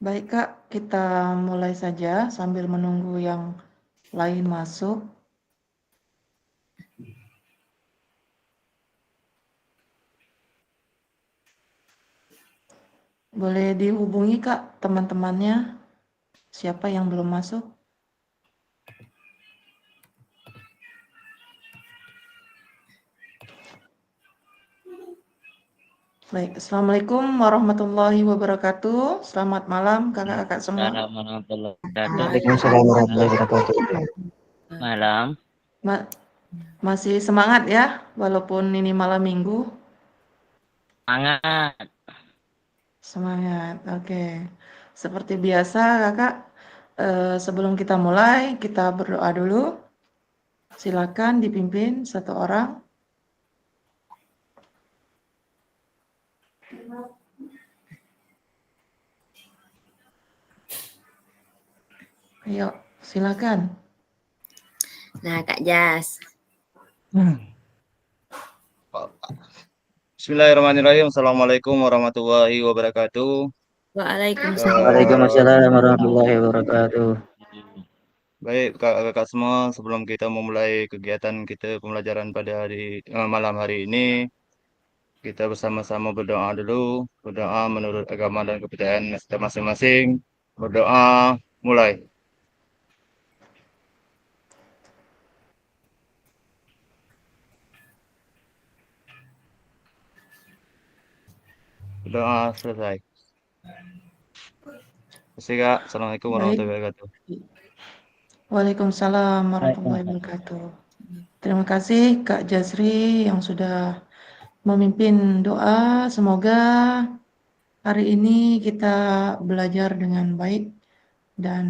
Baik Kak, kita mulai saja sambil menunggu yang lain masuk. Boleh dihubungi Kak teman-temannya, siapa yang belum masuk? Baik, Assalamualaikum warahmatullahi wabarakatuh. Selamat malam kakak-kakak semua. Assalamualaikum warahmatullahi wabarakatuh. Waalaikumsalam warahmatullahi wabarakatuh. Malam. Masih semangat ya, walaupun ini malam minggu. Semangat. Semangat, oke. Seperti biasa kakak, sebelum kita mulai, kita berdoa dulu. Silakan dipimpin satu orang. Ayo, silakan. Nah, Kak Jas. Bismillahirrahmanirrahim. Assalamualaikum warahmatullahi wabarakatuh. Waalaikumsalam. Waalaikumsalam warahmatullahi wabarakatuh. Baik kakak-kakak semua, sebelum kita memulai kegiatan kita pembelajaran pada malam hari ini, kita bersama-sama berdoa dulu. Berdoa menurut agama dan kepercayaan kita masing-masing. Berdoa mulai. Berdoa selesai. Terima Kak. Assalamualaikum warahmatullahi wabarakatuh. Waalaikumsalam warahmatullahi wabarakatuh. Terima kasih Kak Jasri yang sudah memimpin doa. Semoga hari ini kita belajar dengan baik dan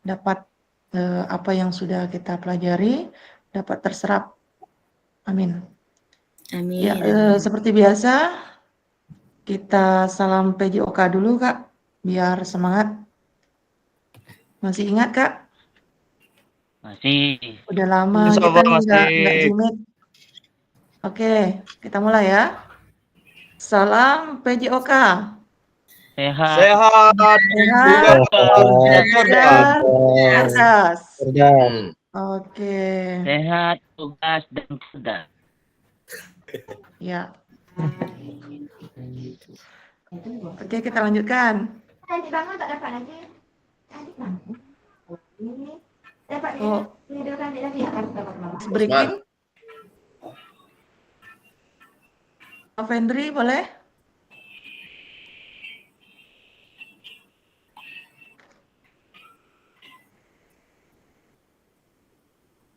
dapat apa yang sudah kita pelajari dapat terserap. Amin. Amin. Ya, seperti biasa kita salam PJOK dulu Kak, biar semangat. Masih ingat Kak? Masih. Udah lama Insya kita Allah nggak masih. Jimit. Oke, kita mulai ya. Salam PJOK. Sehat. Sehat. Sehat. Cerdas. Cerdas. Cerdas. Oke. Sehat, tugas, dan cerdas. Ya. Oke, kita lanjutkan. Nanti bangun tak dapat lagi. Dapat Oh, video kan lagi ya. breaking. Vendri boleh?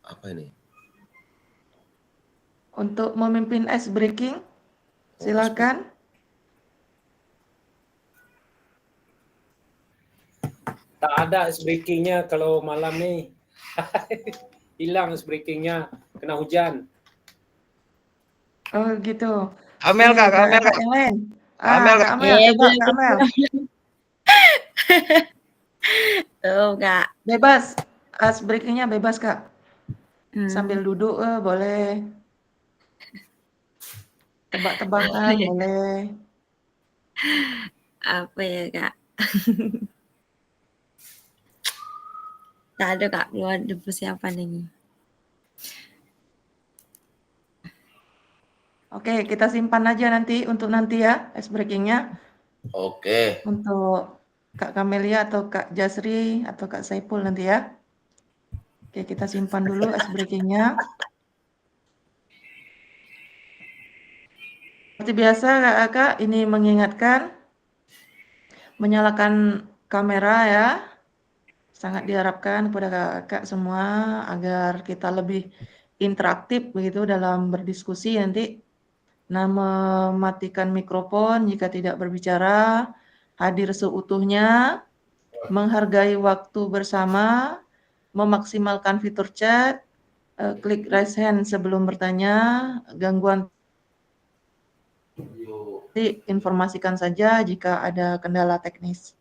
Apa ini? Untuk memimpin ice breaking, silakan. Tak ada ice breakingnya kalau malam nih. Hilang ice breakingnya, kena hujan. Oh gitu. Amel Kak, Amel Kak. Yang lain. Amel, Kak Amel, coba Kak Amel. Tuh, Kak. Bebas. Ice breakingnya bebas Kak. Sambil Hmm. duduk boleh. Tebak-tebakan boleh. Apa ya, Kak? Tak ada, Kak. Belum ada persiapan lagi. Oke, kita simpan aja nanti untuk nanti ya, ice breakingnya. Oke. Untuk Kak Kamelia atau Kak Jasri atau Kak Saipul nanti ya. Oke, kita simpan dulu ice breakingnya. Seperti biasa Kak, ini mengingatkan menyalakan kamera ya. Sangat diharapkan kepada kakak semua agar kita lebih interaktif begitu dalam berdiskusi nanti. Nah, mematikan mikrofon jika tidak berbicara, hadir seutuhnya, menghargai waktu bersama, memaksimalkan fitur chat, klik raise hand sebelum bertanya, gangguan informasikan saja jika ada kendala teknis.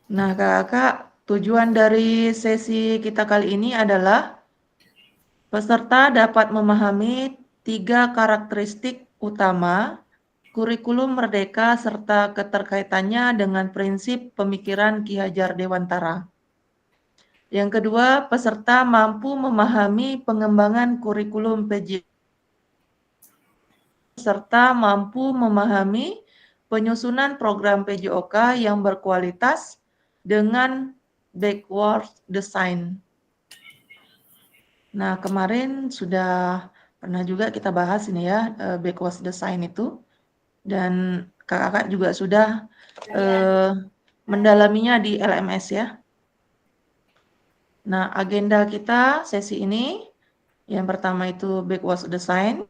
Nah, kakak, tujuan dari sesi kita kali ini adalah peserta dapat memahami 3 karakteristik utama kurikulum merdeka serta keterkaitannya dengan prinsip pemikiran Ki Hajar Dewantara. Yang kedua, peserta mampu memahami pengembangan kurikulum PJ serta mampu memahami penyusunan program PJOK yang berkualitas dengan backward design. Nah, kemarin sudah pernah juga kita bahas ini ya, backward design itu. Dan kakak-kakak juga sudah mendalaminya di LMS ya. Nah, agenda kita sesi ini, yang pertama itu backward design,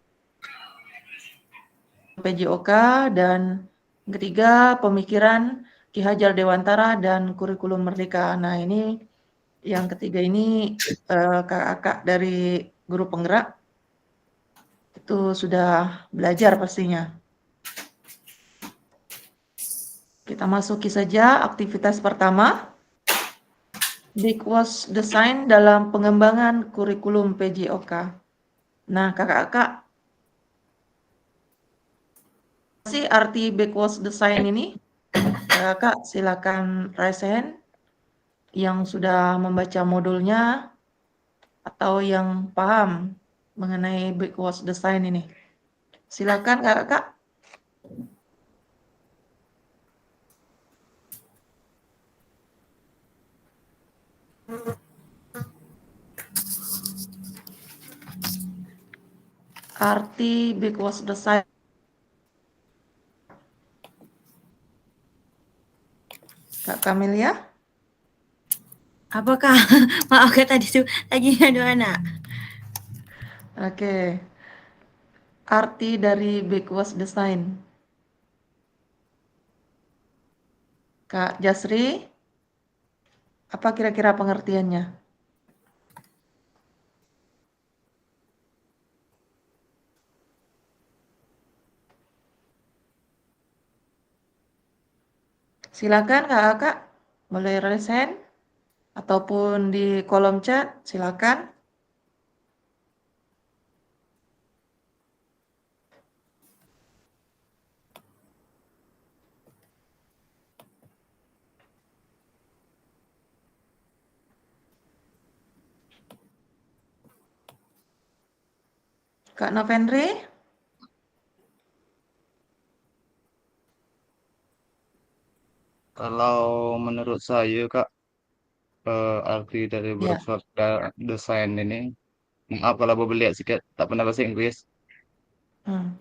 PJOK, dan ketiga pemikiran Ki Hajar Dewantara dan kurikulum merdeka. Nah, ini yang ketiga ini kakak-kakak dari guru penggerak itu sudah belajar pastinya. Kita masuki saja aktivitas pertama. Backward design dalam pengembangan kurikulum PJOK. Nah, kakak-kakak, apa sih arti backward design ini? Kakak silakan raise hand yang sudah membaca modulnya atau yang paham mengenai backward design ini. Silakan kakak-kakak. Arti backward design. Kak Kamelia? Apakah? Maaf Kak, tadi tu lagi ada anak. Oke. Arti dari backward design. Kak Jasri, apa kira-kira pengertiannya? Silakan kakak, boleh raise hand ataupun di kolom chat, silakan. Kak Novendri? Kalau menurut saya Kak, arti dari Ya. backward design ini, maaf kalau lihat sedikit, tak pernah bahasa Inggris. Hmm.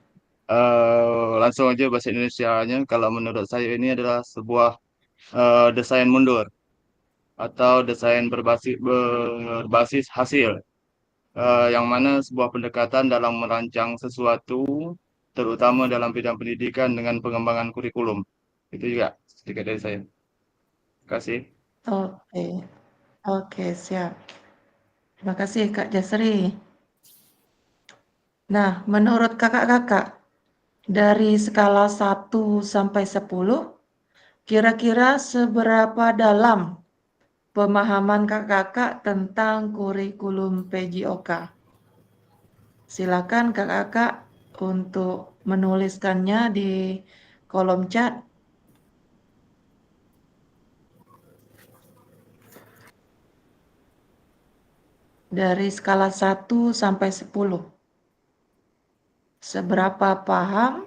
Langsung aja bahasa Indonesianya. Kalau menurut saya ini adalah sebuah desain mundur atau desain berbasis hasil, yang mana sebuah pendekatan dalam merancang sesuatu, terutama dalam bidang pendidikan dengan pengembangan kurikulum. Itu juga sedikit dari saya. Terima kasih. Oke. Oke, siap. Terima kasih Kak Jasri. Nah, menurut kakak-kakak, dari skala 1 sampai 10, kira-kira seberapa dalam pemahaman kakak-kakak tentang kurikulum PJOK? Silakan kakak-kakak untuk menuliskannya di kolom chat. Dari skala 1 sampai 10. Seberapa paham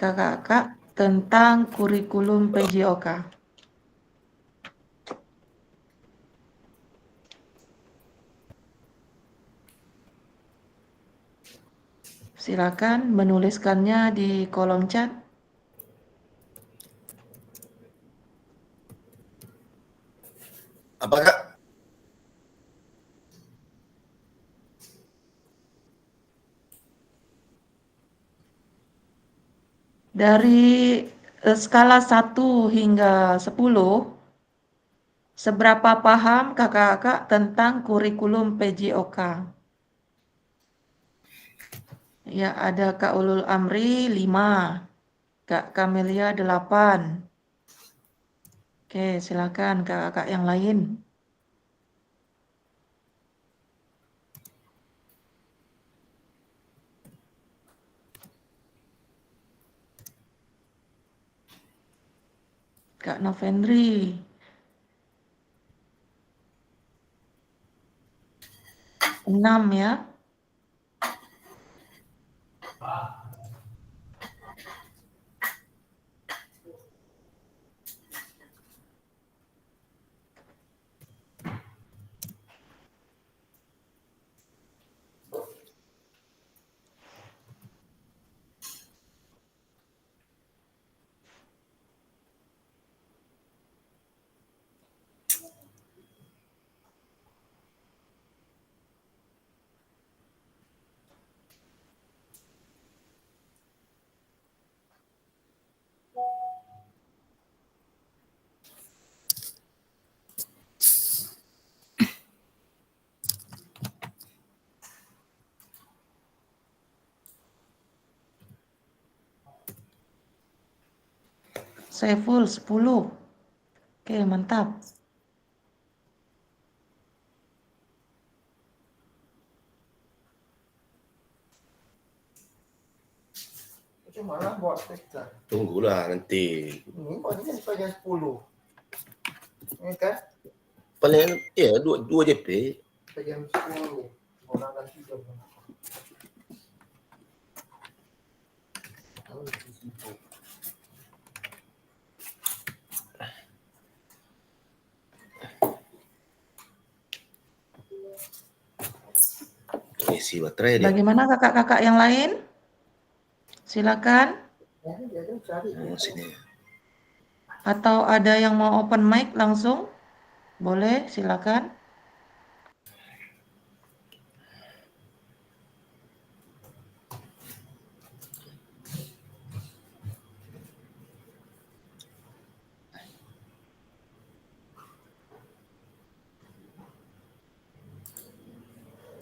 kakak-kakak tentang kurikulum PJOK? Silakan menuliskannya di kolom chat. Apa Kak? Dari skala 1 hingga 10, seberapa paham kakak-kakak tentang kurikulum PJOK? Ya, ada Kak Ulul Amri 5, Kak Kamelia 8. Oke, silakan kakak-kakak yang lain. Kak Novendri. Enam ya. Saiful 10. Oke, mantap. Macam mana buat pesta? Tunggulah nanti. Ini bagian sampai jam 10. Ini kan Paling ya dua JP. sampai jam 10. Orang nanti jam berapa? Isi baterai dia. Bagaimana kakak-kakak yang lain? Silakan. Ya, dia kan cari. Sini. Atau ada yang mau open mic langsung? Boleh, silakan.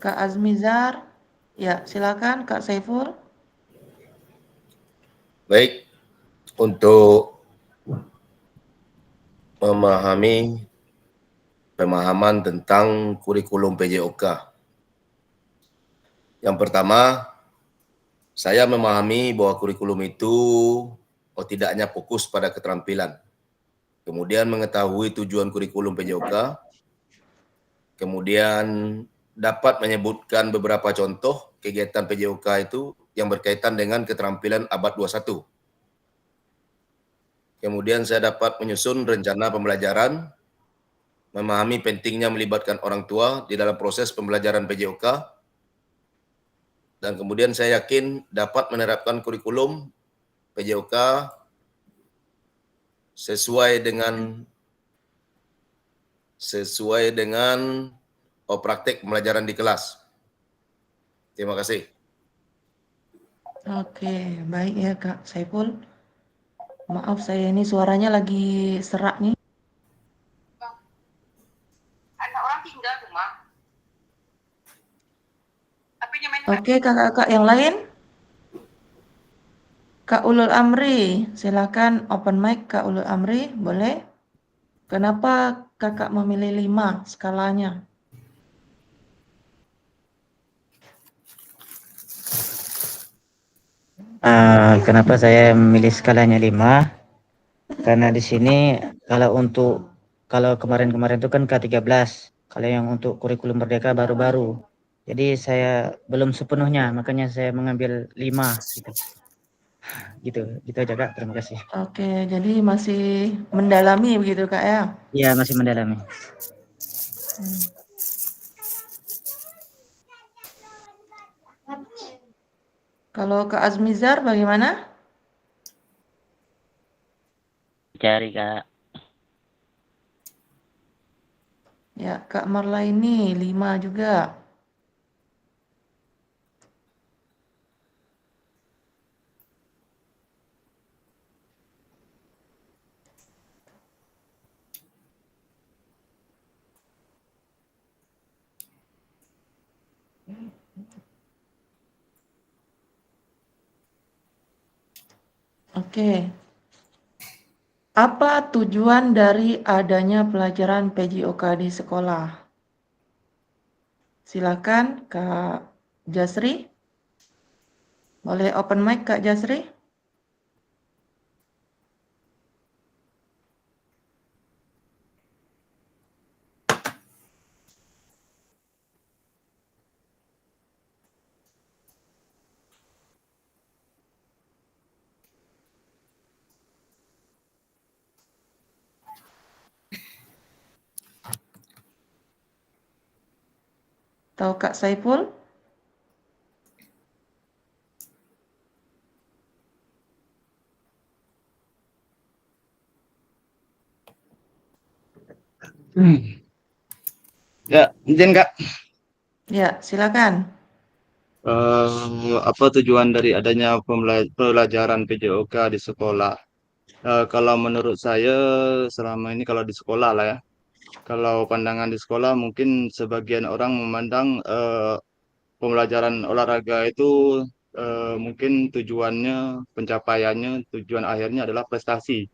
Kak Azmizar. Ya, silakan Kak Saiful. Baik, untuk memahami pemahaman tentang kurikulum PJOK. Yang pertama, saya memahami bahwa kurikulum itu tidaknya fokus pada keterampilan. Kemudian mengetahui tujuan kurikulum PJOK. Kemudian dapat menyebutkan beberapa contoh kegiatan PJOK itu yang berkaitan dengan keterampilan abad 21. Kemudian saya dapat menyusun rencana pembelajaran, memahami pentingnya melibatkan orang tua di dalam proses pembelajaran PJOK, dan kemudian saya yakin dapat menerapkan kurikulum PJOK sesuai dengan praktek pembelajaran di kelas. Terima kasih. Oke, baik ya Kak Saiful. Maaf saya ini suaranya lagi serak nih. Ada orang tinggal rumah. HP-nya main Oke, kakak-kakak yang lain. Kak Ulul Amri, silakan open mic Kak Ulul Amri, boleh? Kenapa kakak memilih 5 skalanya? Kenapa saya memilih skalanya 5? Karena di sini kalau kemarin-kemarin itu kan K13, kalau yang untuk kurikulum Merdeka baru-baru. Jadi saya belum sepenuhnya, makanya saya mengambil 5 gitu. Gitu aja Kak, terima kasih. Oke, jadi masih mendalami begitu Kak ya? Iya, masih mendalami. Kalau Kak Azmizar bagaimana? Cari Kak. Ya, Kak Marla ini 5 juga. Oke. Apa tujuan dari adanya pelajaran PJOK di sekolah? Silakan Kak Jasri. Boleh open mic Kak Jasri? atau Kak Saiful? Ya, izin Kak. Ya, silakan. Apa tujuan dari adanya pelajaran PJOK di sekolah? Kalau menurut saya selama ini kalau di sekolah lah ya. Kalau pandangan di sekolah mungkin sebagian orang memandang pembelajaran olahraga itu mungkin tujuannya, pencapaiannya, tujuan akhirnya adalah prestasi.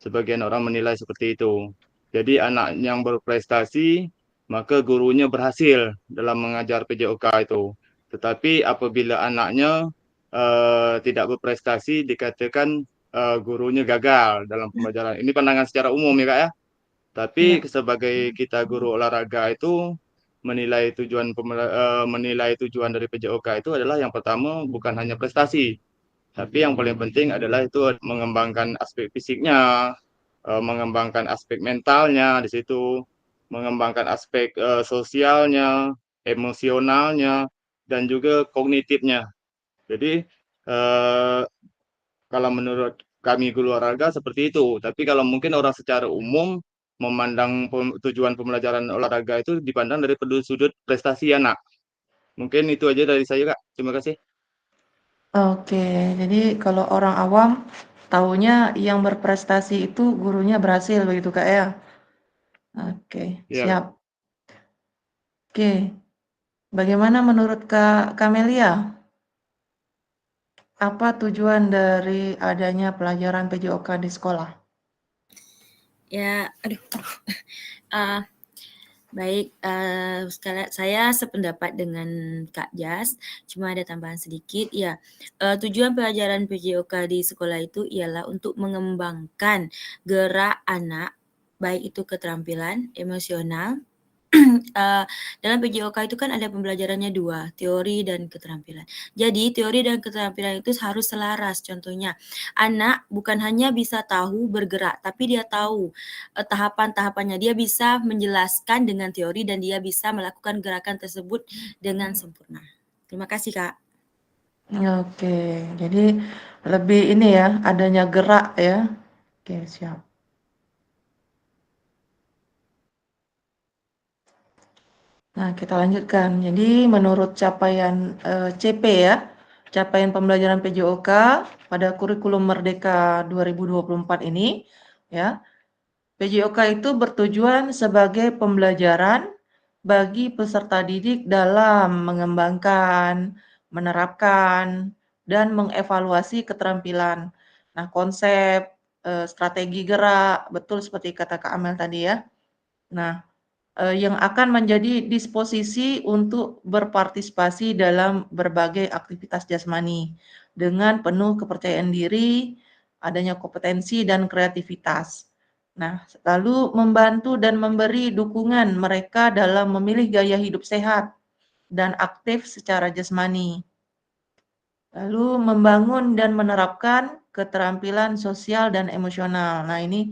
Sebagian orang menilai seperti itu. Jadi anak yang berprestasi, maka gurunya berhasil dalam mengajar PJOK itu. Tetapi apabila anaknya tidak berprestasi, dikatakan gurunya gagal dalam pembelajaran. Ini pandangan secara umum ya Kak ya. Tapi Ya. sebagai kita guru olahraga itu menilai tujuan dari PJOK itu adalah yang pertama bukan hanya prestasi, tapi yang paling penting adalah itu mengembangkan aspek fisiknya, mengembangkan aspek mentalnya di situ, mengembangkan aspek sosialnya, emosionalnya, dan juga kognitifnya. Jadi kalau menurut kami guru olahraga seperti itu. Tapi kalau mungkin orang secara umum memandang tujuan pembelajaran olahraga itu dipandang dari sudut prestasi anak. Mungkin itu aja dari saya Kak. Terima kasih. Oke, jadi kalau orang awam taunya yang berprestasi itu gurunya berhasil begitu Kak ya? Oke, Iya Kak. siap. Oke, bagaimana menurut Kak Kamelia? Apa tujuan dari adanya pelajaran PJOK di sekolah? Ya, aduh. Baik, saya sependapat dengan Kak Jas, cuma ada tambahan sedikit. Ya, tujuan pelajaran PJOK di sekolah itu ialah untuk mengembangkan gerak anak, baik itu keterampilan emosional. Dalam PJOK itu kan ada pembelajarannya 2, teori dan keterampilan. Jadi teori dan keterampilan itu harus selaras. Contohnya, anak bukan hanya bisa tahu bergerak, tapi dia tahu tahapan-tahapannya. Dia bisa menjelaskan dengan teori dan dia bisa melakukan gerakan tersebut dengan sempurna. Terima kasih, Kak. Oke, jadi lebih ini ya, adanya gerak ya. Oke, siap. Nah, kita lanjutkan. Jadi menurut capaian CP ya, capaian pembelajaran PJOK pada kurikulum Merdeka 2024 ini, ya, PJOK itu bertujuan sebagai pembelajaran bagi peserta didik dalam mengembangkan, menerapkan, dan mengevaluasi keterampilan. Nah, konsep, strategi gerak, betul seperti kata Kak Amel tadi ya. Nah, yang akan menjadi disposisi untuk berpartisipasi dalam berbagai aktivitas jasmani dengan penuh kepercayaan diri, adanya kompetensi dan kreativitas. Nah, lalu membantu dan memberi dukungan mereka dalam memilih gaya hidup sehat dan aktif secara jasmani. Lalu membangun dan menerapkan keterampilan sosial dan emosional. Nah, ini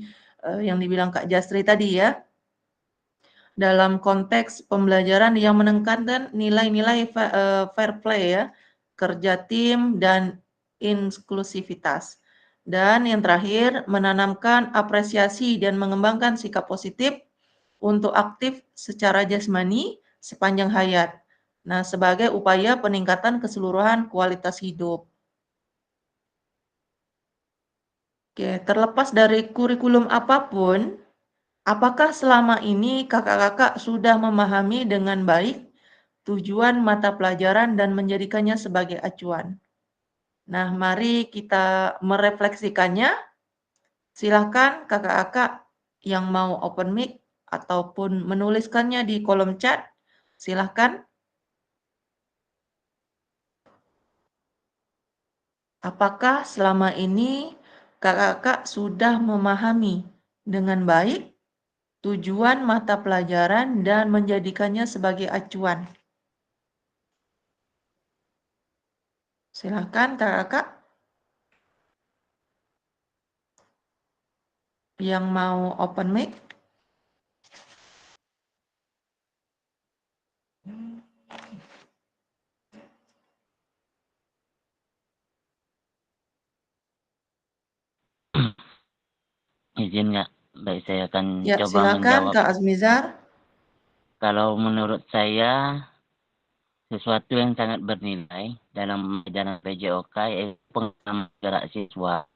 yang dibilang Kak Jastri tadi ya. Dalam konteks pembelajaran yang menekankan nilai-nilai fair play ya, kerja tim dan inklusivitas. Dan yang terakhir, menanamkan apresiasi dan mengembangkan sikap positif untuk aktif secara jasmani sepanjang hayat. Nah, sebagai upaya peningkatan keseluruhan kualitas hidup. Oke, terlepas dari kurikulum apapun, apakah selama ini kakak-kakak sudah memahami dengan baik tujuan mata pelajaran dan menjadikannya sebagai acuan? Nah, mari kita merefleksikannya. Silahkan kakak-kakak yang mau open mic ataupun menuliskannya di kolom chat. Silahkan. Apakah selama ini kakak-kakak sudah memahami dengan baik tujuan mata pelajaran dan menjadikannya sebagai acuan? Silakan kakak-kakak yang mau open mic. Izin nggak? Baik, saya akan Ya, coba silakan menjawab. Kak Azmizar. Kalau menurut saya, sesuatu yang sangat bernilai dalam pelajaran PJOK yaitu pengalaman gerak siswa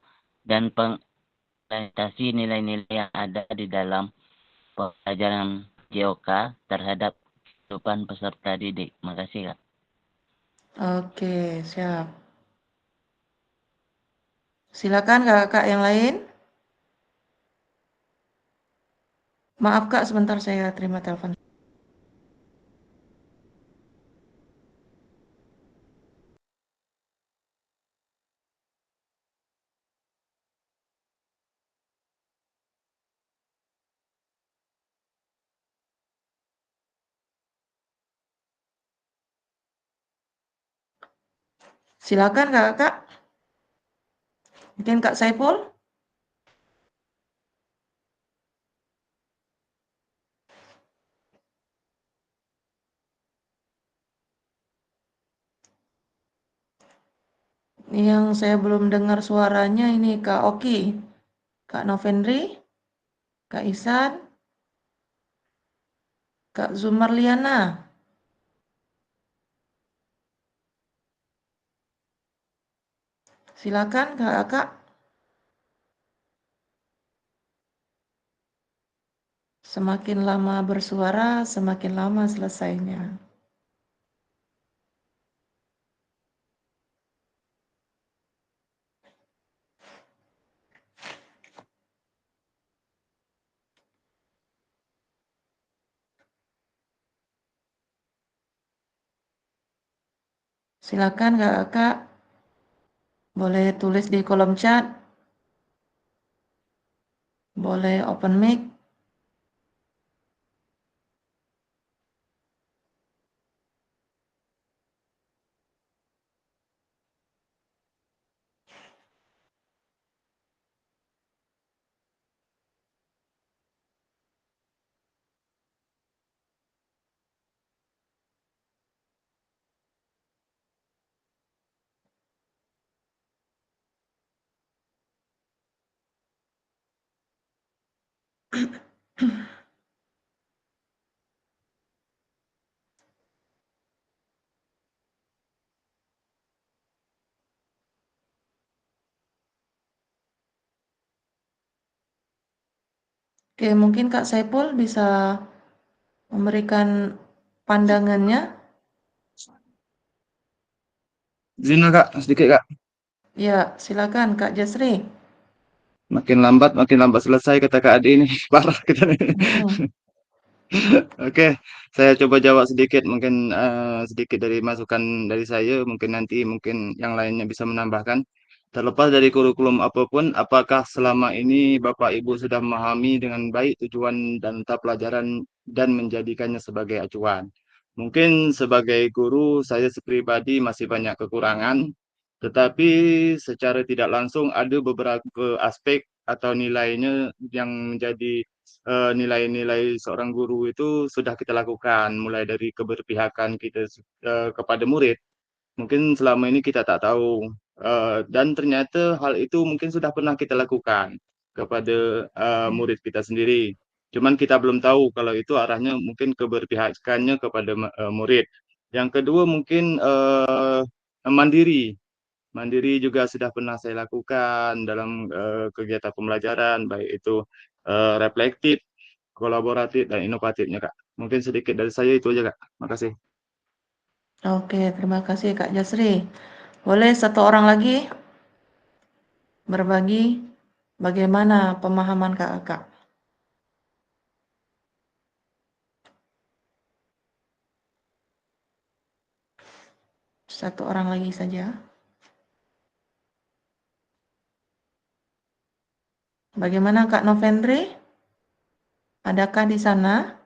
dan pengimplementasi nilai-nilai yang ada di dalam pelajaran PJOK terhadap kehidupan peserta didik. Makasih, Kak. Oke, siap. Silakan kakak yang lain. Maaf Kak, sebentar saya terima telepon. Silakan kakak. Mungkin Kak Saiful. Yang saya belum dengar suaranya ini Kak Oki, Kak Novendri, Kak Isan, Kak Zumarliana. Silakan kakak. Semakin lama bersuara, semakin lama selesainya. Silakan kakak. Boleh tulis di kolom chat. Boleh open mic. Oke, mungkin Kak Saiful bisa memberikan pandangannya. Izin Kak, sedikit Kak. Ya, silakan Kak Jasri. Makin lambat selesai kata Kak Adi ini. Parah kita nih. Oke, saya coba jawab sedikit, mungkin sedikit dari masukan dari saya, mungkin yang lainnya bisa menambahkan. Terlepas dari kurikulum apapun, apakah selama ini Bapak Ibu sudah memahami dengan baik tujuan dan mata pelajaran dan menjadikannya sebagai acuan? Mungkin sebagai guru, saya pribadi masih banyak kekurangan, tetapi secara tidak langsung ada beberapa aspek atau nilainya yang menjadi nilai-nilai seorang guru itu sudah kita lakukan, mulai dari keberpihakan kita kepada murid. Mungkin selama ini kita tak tahu, dan ternyata hal itu mungkin sudah pernah kita lakukan kepada murid kita sendiri. Cuman kita belum tahu kalau itu arahnya mungkin keberpihakannya kepada murid. Yang kedua mungkin mandiri. Mandiri juga sudah pernah saya lakukan dalam kegiatan pembelajaran, baik itu reflektif, kolaboratif, dan inovatifnya, Kak. Mungkin sedikit dari saya itu aja, Kak. Makasih. Oke, terima kasih Kak Jasri. Boleh satu orang lagi berbagi bagaimana pemahaman kakak? Satu orang lagi saja. Bagaimana Kak Novendri? Adakah di sana?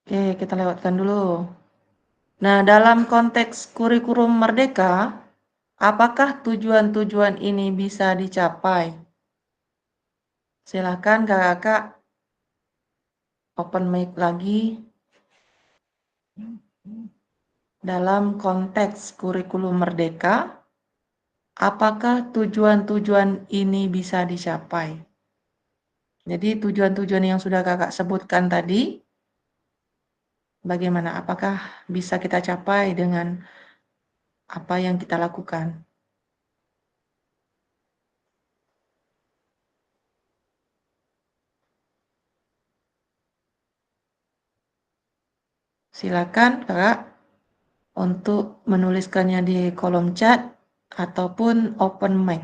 Oke, kita lewatkan dulu. Nah, dalam konteks kurikulum merdeka, apakah tujuan-tujuan ini bisa dicapai? Silakan kakak-kakak open mic lagi. Dalam konteks kurikulum merdeka, apakah tujuan-tujuan ini bisa dicapai? Jadi tujuan-tujuan yang sudah kakak sebutkan tadi, bagaimana? Apakah bisa kita capai dengan apa yang kita lakukan? Silakan kakak untuk menuliskannya di kolom chat ataupun open mic.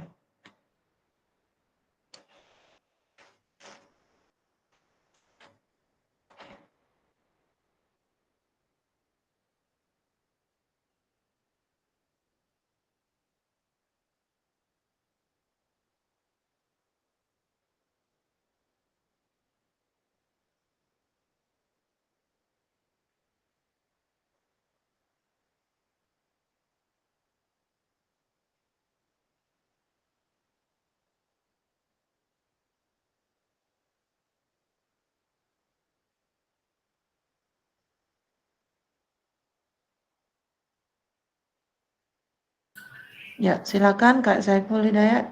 Ya, silakan Kak Saiful Hidayat.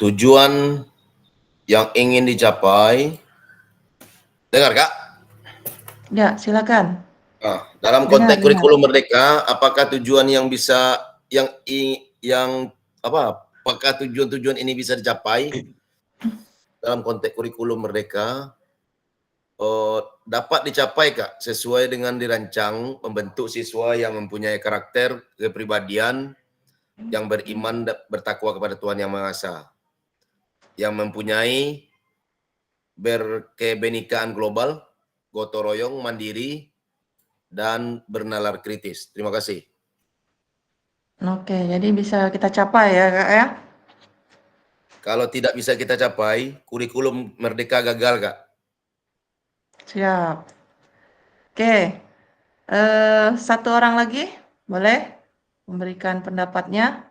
Tujuan yang ingin dicapai, dengar Kak? Ya, silakan. Nah, dalam Dengar, konteks dengar. kurikulum merdeka, apakah tujuan yang bisa apakah tujuan-tujuan ini bisa dicapai dalam konteks kurikulum merdeka? Dapat dicapai Kak, sesuai dengan dirancang membentuk siswa yang mempunyai karakter kepribadian yang beriman bertakwa kepada Tuhan Yang Maha Esa, yang mempunyai berkebenekaan global, gotong royong, mandiri, dan bernalar kritis. Terima kasih. Oke, jadi bisa kita capai ya Kak ya? Kalau tidak bisa kita capai, kurikulum merdeka gagal Kak. Siap. Oke, satu orang lagi boleh memberikan pendapatnya.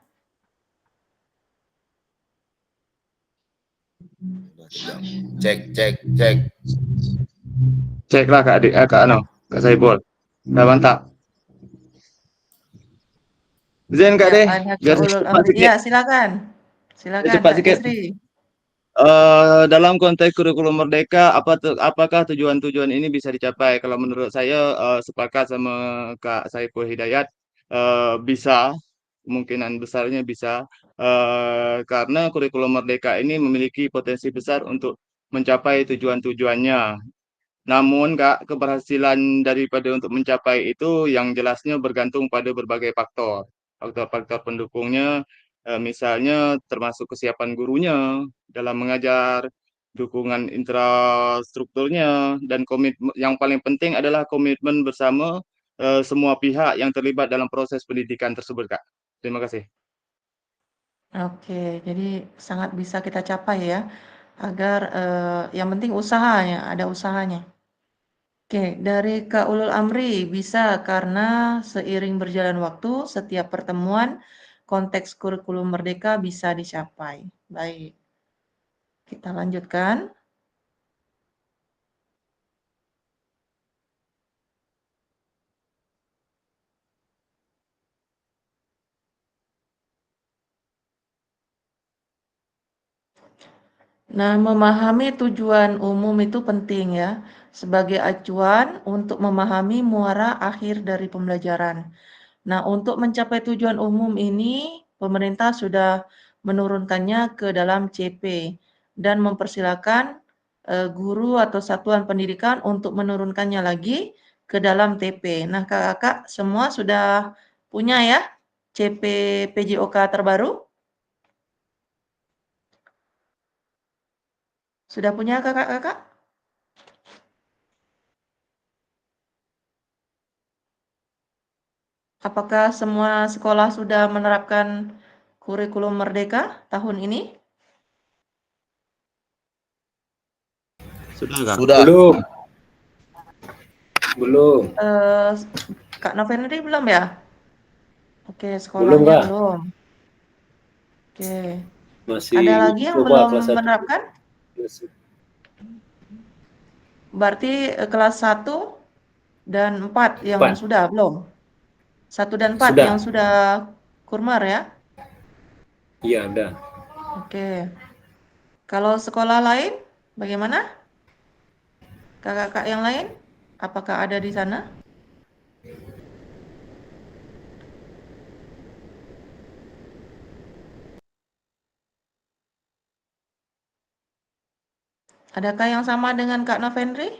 Cek. Ceklah Kak Saiful. Udah mantap. Zen Kak Ya, deh, ada biar Ulul cepat Amri. sedikit. Ya, silakan. Silakan Cepat Kak sedikit. Desri. Dalam konteks kurikulum merdeka, apakah tujuan-tujuan ini bisa dicapai? Kalau menurut saya sepakat sama Kak Saiful Hidayat, bisa, kemungkinan besarnya bisa, karena kurikulum merdeka ini memiliki potensi besar untuk mencapai tujuan-tujuannya. Namun Kak, keberhasilan daripada untuk mencapai itu yang jelasnya bergantung pada berbagai faktor. Faktor-faktor pendukungnya, misalnya termasuk kesiapan gurunya dalam mengajar, dukungan infrastrukturnya, dan yang paling penting adalah komitmen bersama semua pihak yang terlibat dalam proses pendidikan tersebut, Kak. Terima kasih. Oke, jadi sangat bisa kita capai ya, agar yang penting usahanya, ada usahanya. Oke, dari Kak Ulul Amri bisa karena seiring berjalan waktu, setiap pertemuan konteks kurikulum merdeka bisa dicapai. Baik, kita lanjutkan. Nah, memahami tujuan umum itu penting ya, sebagai acuan untuk memahami muara akhir dari pembelajaran. Nah, untuk mencapai tujuan umum ini, pemerintah sudah menurunkannya ke dalam CP dan mempersilakan guru atau satuan pendidikan untuk menurunkannya lagi ke dalam TP. Nah, kakak-kakak semua sudah punya ya CP PJOK terbaru? Sudah punya kakak-kakak? Apakah semua sekolah sudah menerapkan kurikulum merdeka tahun ini? Sudah, Kak? Sudah. Belum. Belum. Kak Novendri belum ya? Oke, Belum, sekolahnya Kak. belum. Oke. Masih Ada lagi yang coba belum kelas 1. menerapkan? Berarti kelas 1 dan 4 yang 4. sudah belum? 1 dan 4 Sudah. yang sudah kurmar ya? Iya, udah. Oke. Kalau sekolah lain bagaimana? Kakak-kakak yang lain apakah ada di sana? Adakah yang sama dengan Kak Novendri?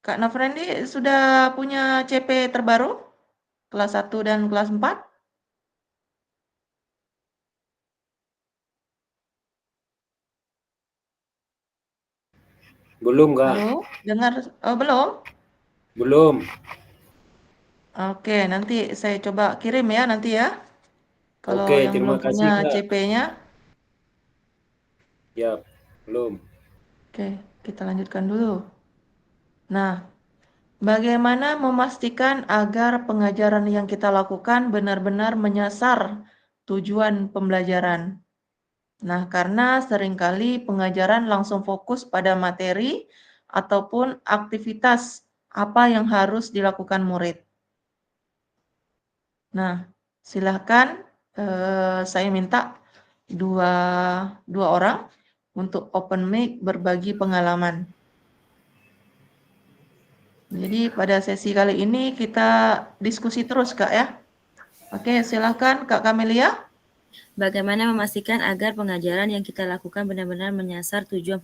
Kak Novendri sudah punya CP terbaru? Kelas 1 dan kelas 4? Belum, Kak. Halo, dengar? Oh, belum? Belum. Oke, nanti saya coba kirim ya nanti ya. Kalau Oke, yang terima belum kasih, punya Kak. CP-nya. Ya, belum. Oke, kita lanjutkan dulu. Nah, bagaimana memastikan agar pengajaran yang kita lakukan benar-benar menyasar tujuan pembelajaran? Nah, karena seringkali pengajaran langsung fokus pada materi ataupun aktivitas apa yang harus dilakukan murid. Nah, silahkan saya minta dua orang untuk open mic berbagi pengalaman. Jadi pada sesi kali ini kita diskusi terus Kak ya. Oke, silahkan Kak Kamelia. Bagaimana memastikan agar pengajaran yang kita lakukan benar-benar menyasar tujuan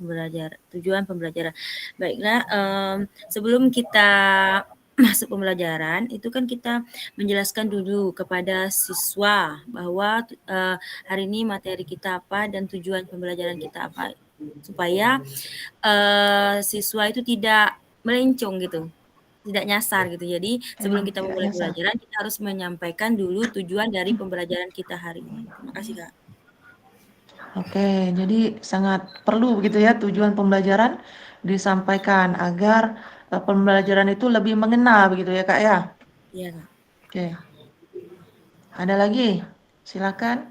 pembelajaran. Baiklah, sebelum kita masuk pembelajaran, itu kan kita menjelaskan dulu kepada siswa bahwa hari ini materi kita apa dan tujuan pembelajaran kita apa, supaya siswa itu tidak melencong gitu, tidak nyasar gitu. Jadi sebelum kita memulai pembelajaran, kita harus menyampaikan dulu tujuan dari pembelajaran kita hari ini. Terima kasih, Kak. Oke, jadi sangat perlu begitu ya tujuan pembelajaran disampaikan agar pembelajaran itu lebih mengena begitu ya Kak ya. Iya, Kak. Oke. Ada lagi? Silakan.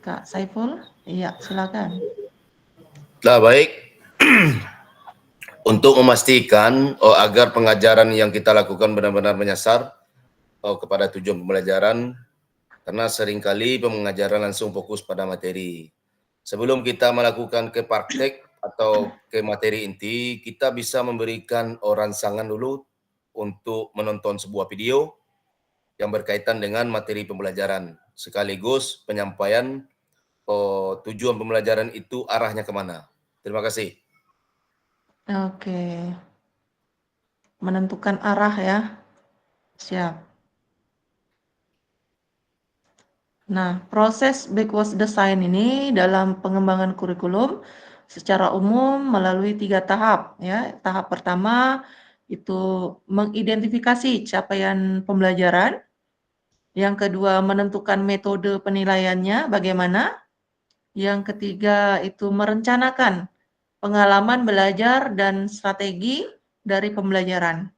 Kak Saiful? Iya, silakan. Nah, baik. Untuk memastikan agar pengajaran yang kita lakukan benar-benar menyasar kepada tujuan pembelajaran, karena seringkali pengajaran langsung fokus pada materi. Sebelum kita melakukan ke praktek atau ke materi inti, kita bisa memberikan rangsangan dulu untuk menonton sebuah video yang berkaitan dengan materi pembelajaran, sekaligus penyampaian tujuan pembelajaran itu arahnya kemana. Terima kasih. Oke. Menentukan arah ya. Siap. Nah, proses backwards design ini dalam pengembangan kurikulum secara umum melalui 3 tahap ya. Tahap pertama itu mengidentifikasi capaian pembelajaran. Yang kedua menentukan metode penilaiannya bagaimana. Yang ketiga itu merencanakan pengalaman belajar dan strategi dari pembelajaran.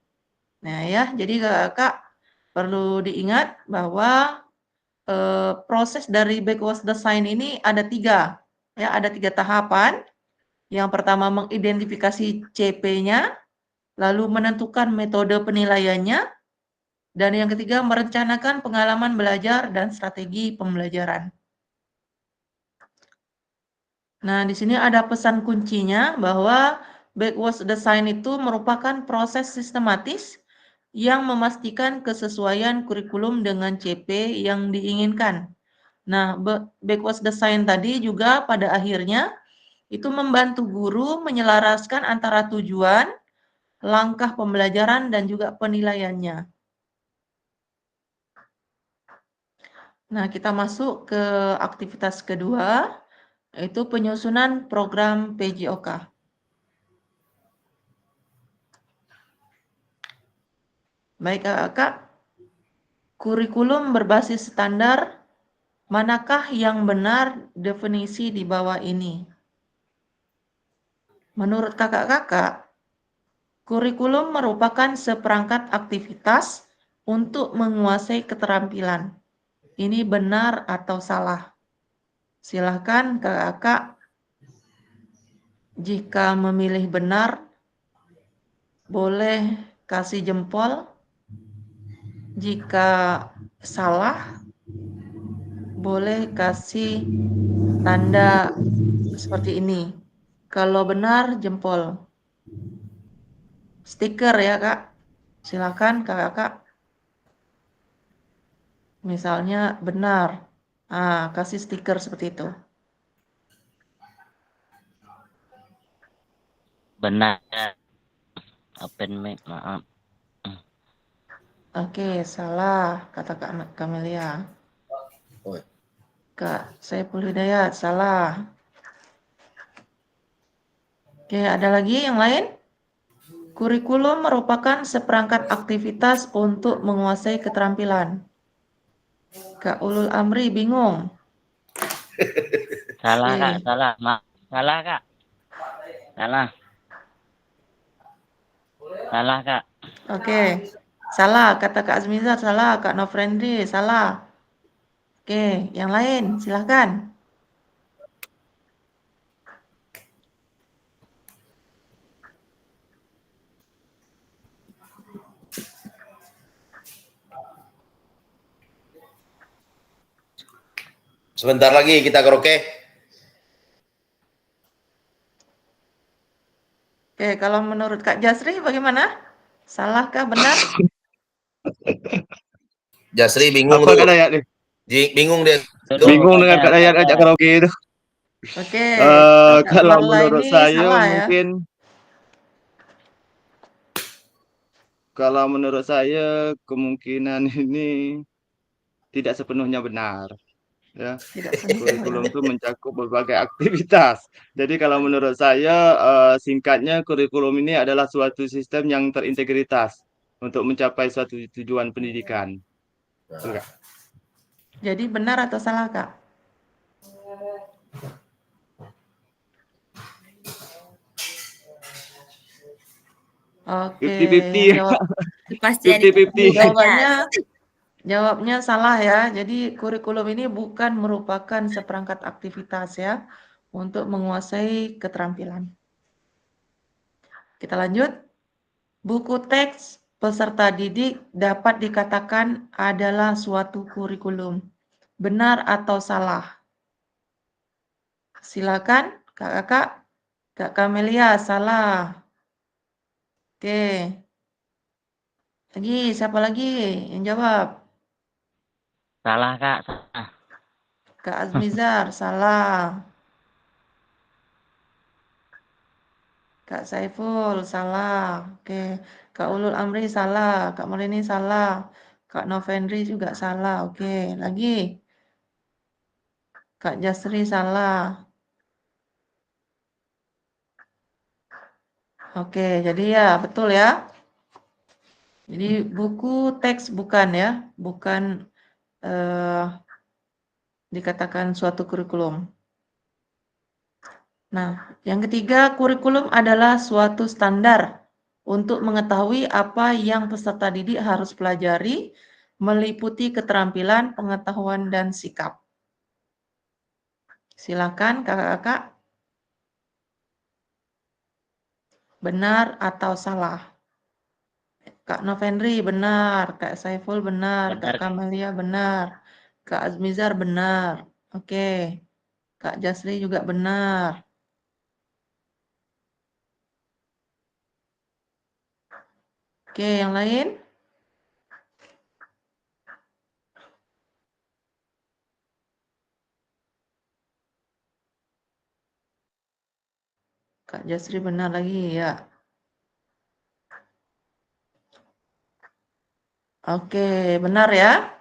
Nah ya, jadi Kakak perlu diingat bahwa proses dari backwards design ini ada 3, ya ada 3 tahapan. Yang pertama mengidentifikasi CP-nya, lalu menentukan metode penilaiannya, dan yang ketiga merencanakan pengalaman belajar dan strategi pembelajaran. Nah, di sini ada pesan kuncinya bahwa backwards design itu merupakan proses sistematis yang memastikan kesesuaian kurikulum dengan CP yang diinginkan. Nah, backwards design tadi juga pada akhirnya itu membantu guru menyelaraskan antara tujuan, langkah pembelajaran, dan juga penilaiannya. Nah, kita masuk ke aktivitas kedua, yaitu penyusunan program PJOK. Baik Kakak, kurikulum berbasis standar Manakah yang benar definisi di bawah ini? Menurut kakak-kakak, kurikulum merupakan seperangkat aktivitas untuk menguasai keterampilan. Ini benar atau salah? Silahkan kakak-kakak, jika memilih benar, boleh kasih jempol. Jika salah, boleh kasih tanda seperti ini. Kalau benar, jempol. Stiker ya, Kak. Silakan kakak-kakak. Misalnya benar. Kasih stiker seperti itu. Benar. Open mic, maaf. Oke, salah, kata Kak Kamelia. Oh. Kak Saiful Hidayat, salah. Oke, ada lagi yang lain? Kurikulum merupakan seperangkat aktivitas untuk menguasai keterampilan. Kak Ulul Amri bingung. Salah, Oke. Kak, salah. Salah, Kak. Salah. Salah, Kak. Oke. Salah, kata Kak Azmiza, salah. Kak Nofrendri, salah. Oke, yang lain, silahkan. Sebentar lagi kita karaoke. Oke, kalau menurut Kak Jasri bagaimana? Salahkah, benar? Jasri bingung Apa tuh. Kak Dayat nih? Bingung dia. Bingung dengan Kak Dayat ajak karaoke itu. Oke, Kak Kalau Marla menurut ini saya salah ya. mungkin kalau menurut saya kemungkinan ini tidak sepenuhnya benar. Ya, Tidak sepenuhnya kurikulum benar. itu mencakup berbagai aktivitas. Jadi kalau menurut saya singkatnya kurikulum ini adalah suatu sistem yang terintegritas untuk mencapai suatu tujuan pendidikan. Betul, Kak? Jadi benar atau salah, Kak? Oke, 50-50. jawab, Pasti ada 50-50. jawabnya salah ya. Jadi kurikulum ini bukan merupakan seperangkat aktivitas ya untuk menguasai keterampilan. Kita lanjut. Buku teks peserta didik dapat dikatakan adalah suatu kurikulum. Benar atau salah? Silakan, Kakak. Kak Kamelia, salah. Oke. Lagi, siapa lagi yang jawab? Salah, Kak. Salah. Kak Azmizar, salah. Kak Saiful, salah. Oke. Kak Ulul Amri, salah. Kak Marini, salah. Kak Novendri juga salah. Oke, lagi. Kak Jasri, salah. Oke, jadi ya, betul ya. Jadi buku teks bukan ya, bukan dikatakan suatu kurikulum. Nah, yang ketiga, kurikulum adalah suatu standar untuk mengetahui apa yang peserta didik harus pelajari, meliputi keterampilan, pengetahuan, dan sikap. Silakan kakak-kakak, benar atau salah? Kak Novendri benar, Kak Saiful benar, Kak Benar. Kamelia benar, Kak Azmizar benar. Oke, Kak Jasri juga benar. Oke, yang lain? Kak Jasri benar lagi ya. Oke, benar ya.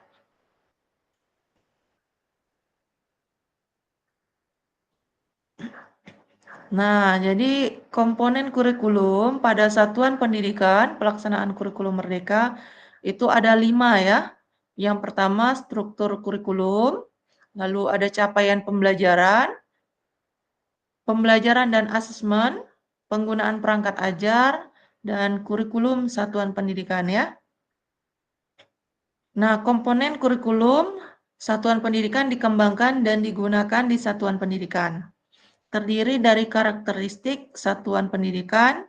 Nah, jadi komponen kurikulum pada satuan pendidikan pelaksanaan kurikulum merdeka itu ada 5 ya. Yang pertama struktur kurikulum, lalu ada capaian pembelajaran, pembelajaran dan asesmen, penggunaan perangkat ajar, dan kurikulum satuan pendidikan ya. Nah, komponen kurikulum satuan pendidikan dikembangkan dan digunakan di satuan pendidikan. Terdiri dari karakteristik satuan pendidikan,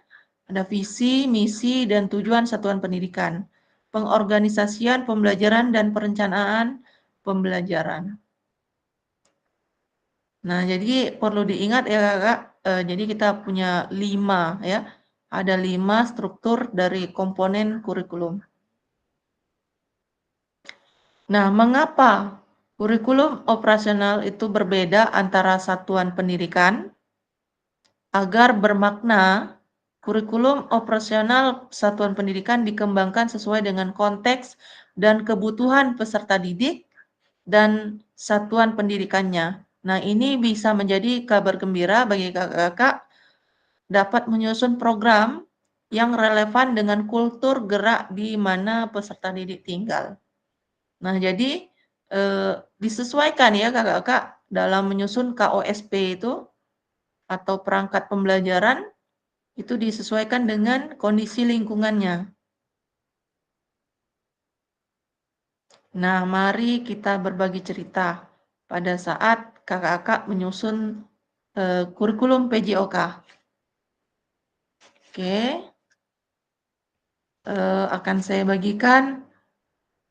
ada visi, misi, dan tujuan satuan pendidikan, pengorganisasian pembelajaran dan perencanaan pembelajaran. Nah, jadi perlu diingat ya Kakak, jadi kita punya 5 ya, ada 5 struktur dari komponen kurikulum. Nah, mengapa kurikulum operasional itu berbeda antara satuan pendidikan? Agar bermakna, kurikulum operasional satuan pendidikan dikembangkan sesuai dengan konteks dan kebutuhan peserta didik dan satuan pendidikannya. Nah, ini bisa menjadi kabar gembira bagi kakak-kakak dapat menyusun program yang relevan dengan kultur gerak di mana peserta didik tinggal. Nah, jadi disesuaikan ya kakak-kakak dalam menyusun KOSP itu atau perangkat pembelajaran itu disesuaikan dengan kondisi lingkungannya. Nah, mari kita berbagi cerita pada saat kakak-kakak menyusun kurikulum PJOK. Oke, akan saya bagikan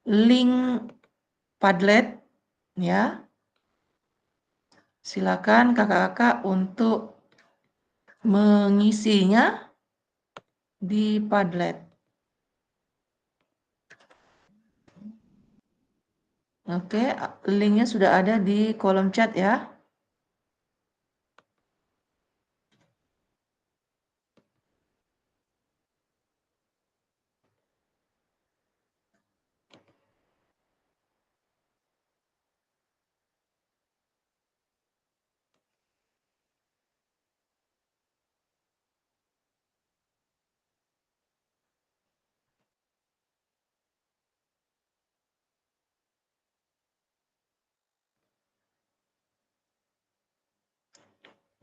link Padlet ya. Silakan kakak-kakak untuk mengisinya di Padlet. Oke, linknya sudah ada di kolom chat ya.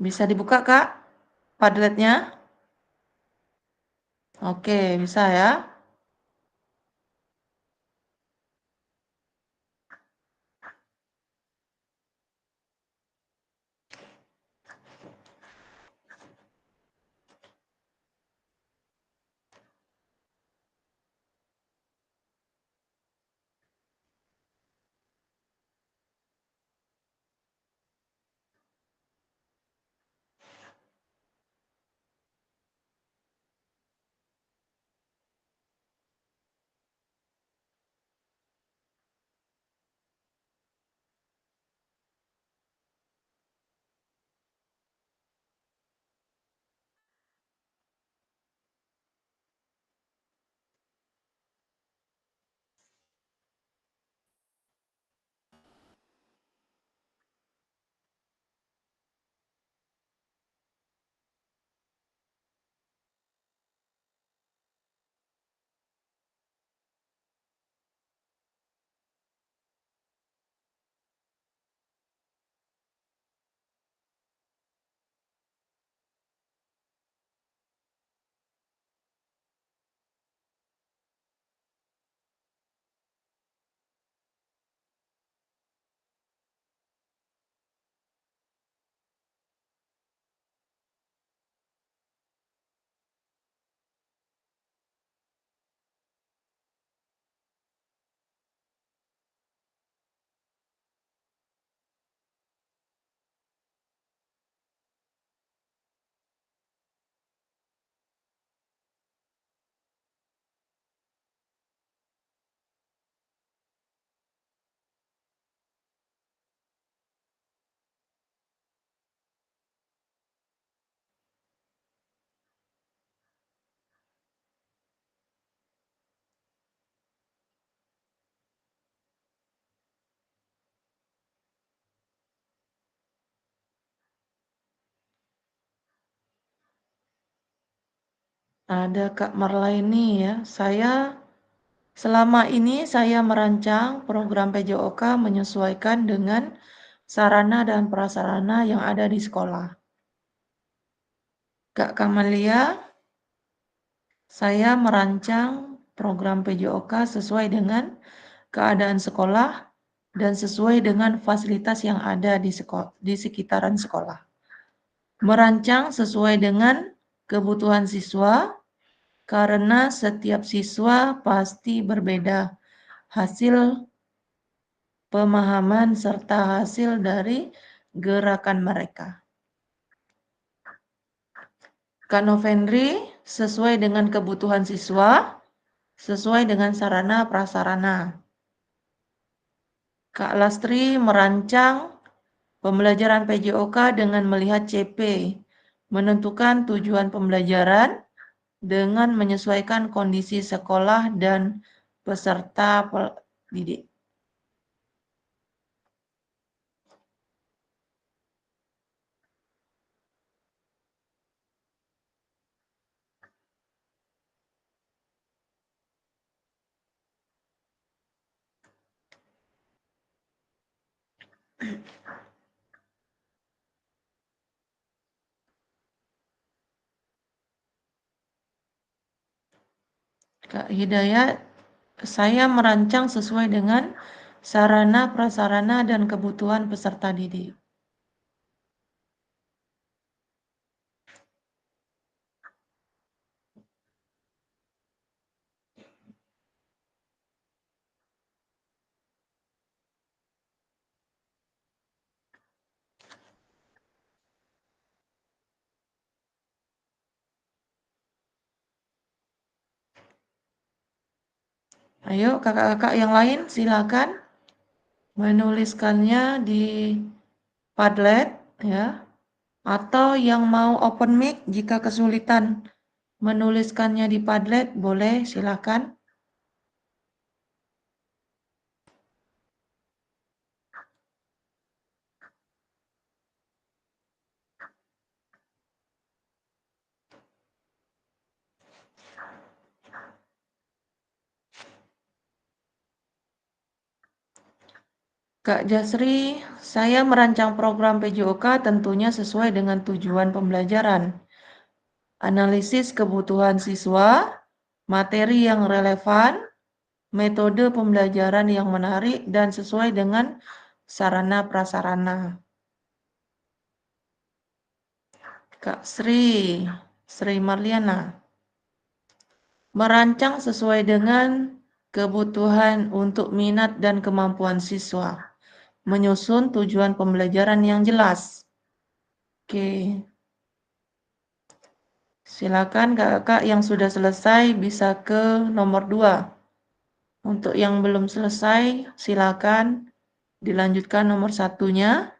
Bisa dibuka Kak, Padletnya? Oke, bisa ya. Ada Kak Marlaini ya. Selama ini saya merancang program PJOK menyesuaikan dengan sarana dan prasarana yang ada di sekolah. Kak Kamalia, saya merancang program PJOK sesuai dengan keadaan sekolah dan sesuai dengan fasilitas yang ada di sekitaran sekolah. Merancang sesuai dengan kebutuhan siswa, karena setiap siswa pasti berbeda hasil pemahaman serta hasil dari gerakan mereka. Kak Novendri, sesuai dengan kebutuhan siswa, sesuai dengan sarana prasarana. Kak Lastri merancang pembelajaran PJOK dengan melihat CP, menentukan tujuan pembelajaran dengan menyesuaikan kondisi sekolah dan peserta didik. Kak Hidayat, saya merancang sesuai dengan sarana, prasarana, dan kebutuhan peserta didik. Ayo kakak-kakak yang lain silakan menuliskannya di Padlet ya. Atau yang mau open mic jika kesulitan menuliskannya di Padlet boleh silakan. Kak Jasri, saya merancang program PJOK tentunya sesuai dengan tujuan pembelajaran. Analisis kebutuhan siswa, materi yang relevan, metode pembelajaran yang menarik dan sesuai dengan sarana prasarana. Kak Sri Marliana, merancang sesuai dengan kebutuhan untuk minat dan kemampuan siswa, menyusun tujuan pembelajaran yang jelas. Oke. Silakan kakak yang sudah selesai bisa ke nomor 2. Untuk yang belum selesai, silakan dilanjutkan nomor 1-nya.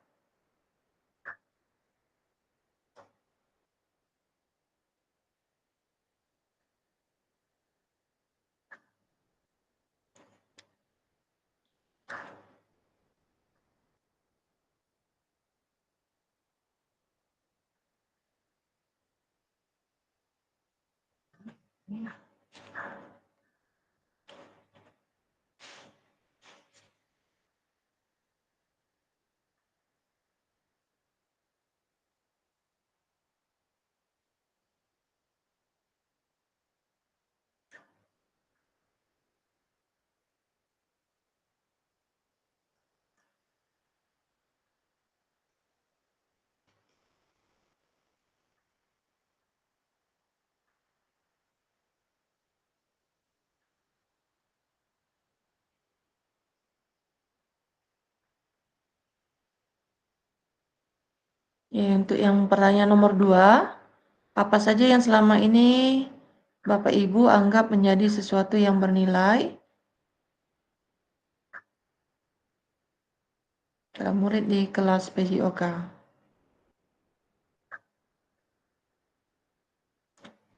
Ya, untuk yang pertanyaan nomor 2, apa saja yang selama ini Bapak Ibu anggap menjadi sesuatu yang bernilai dalam murid di kelas PJOK?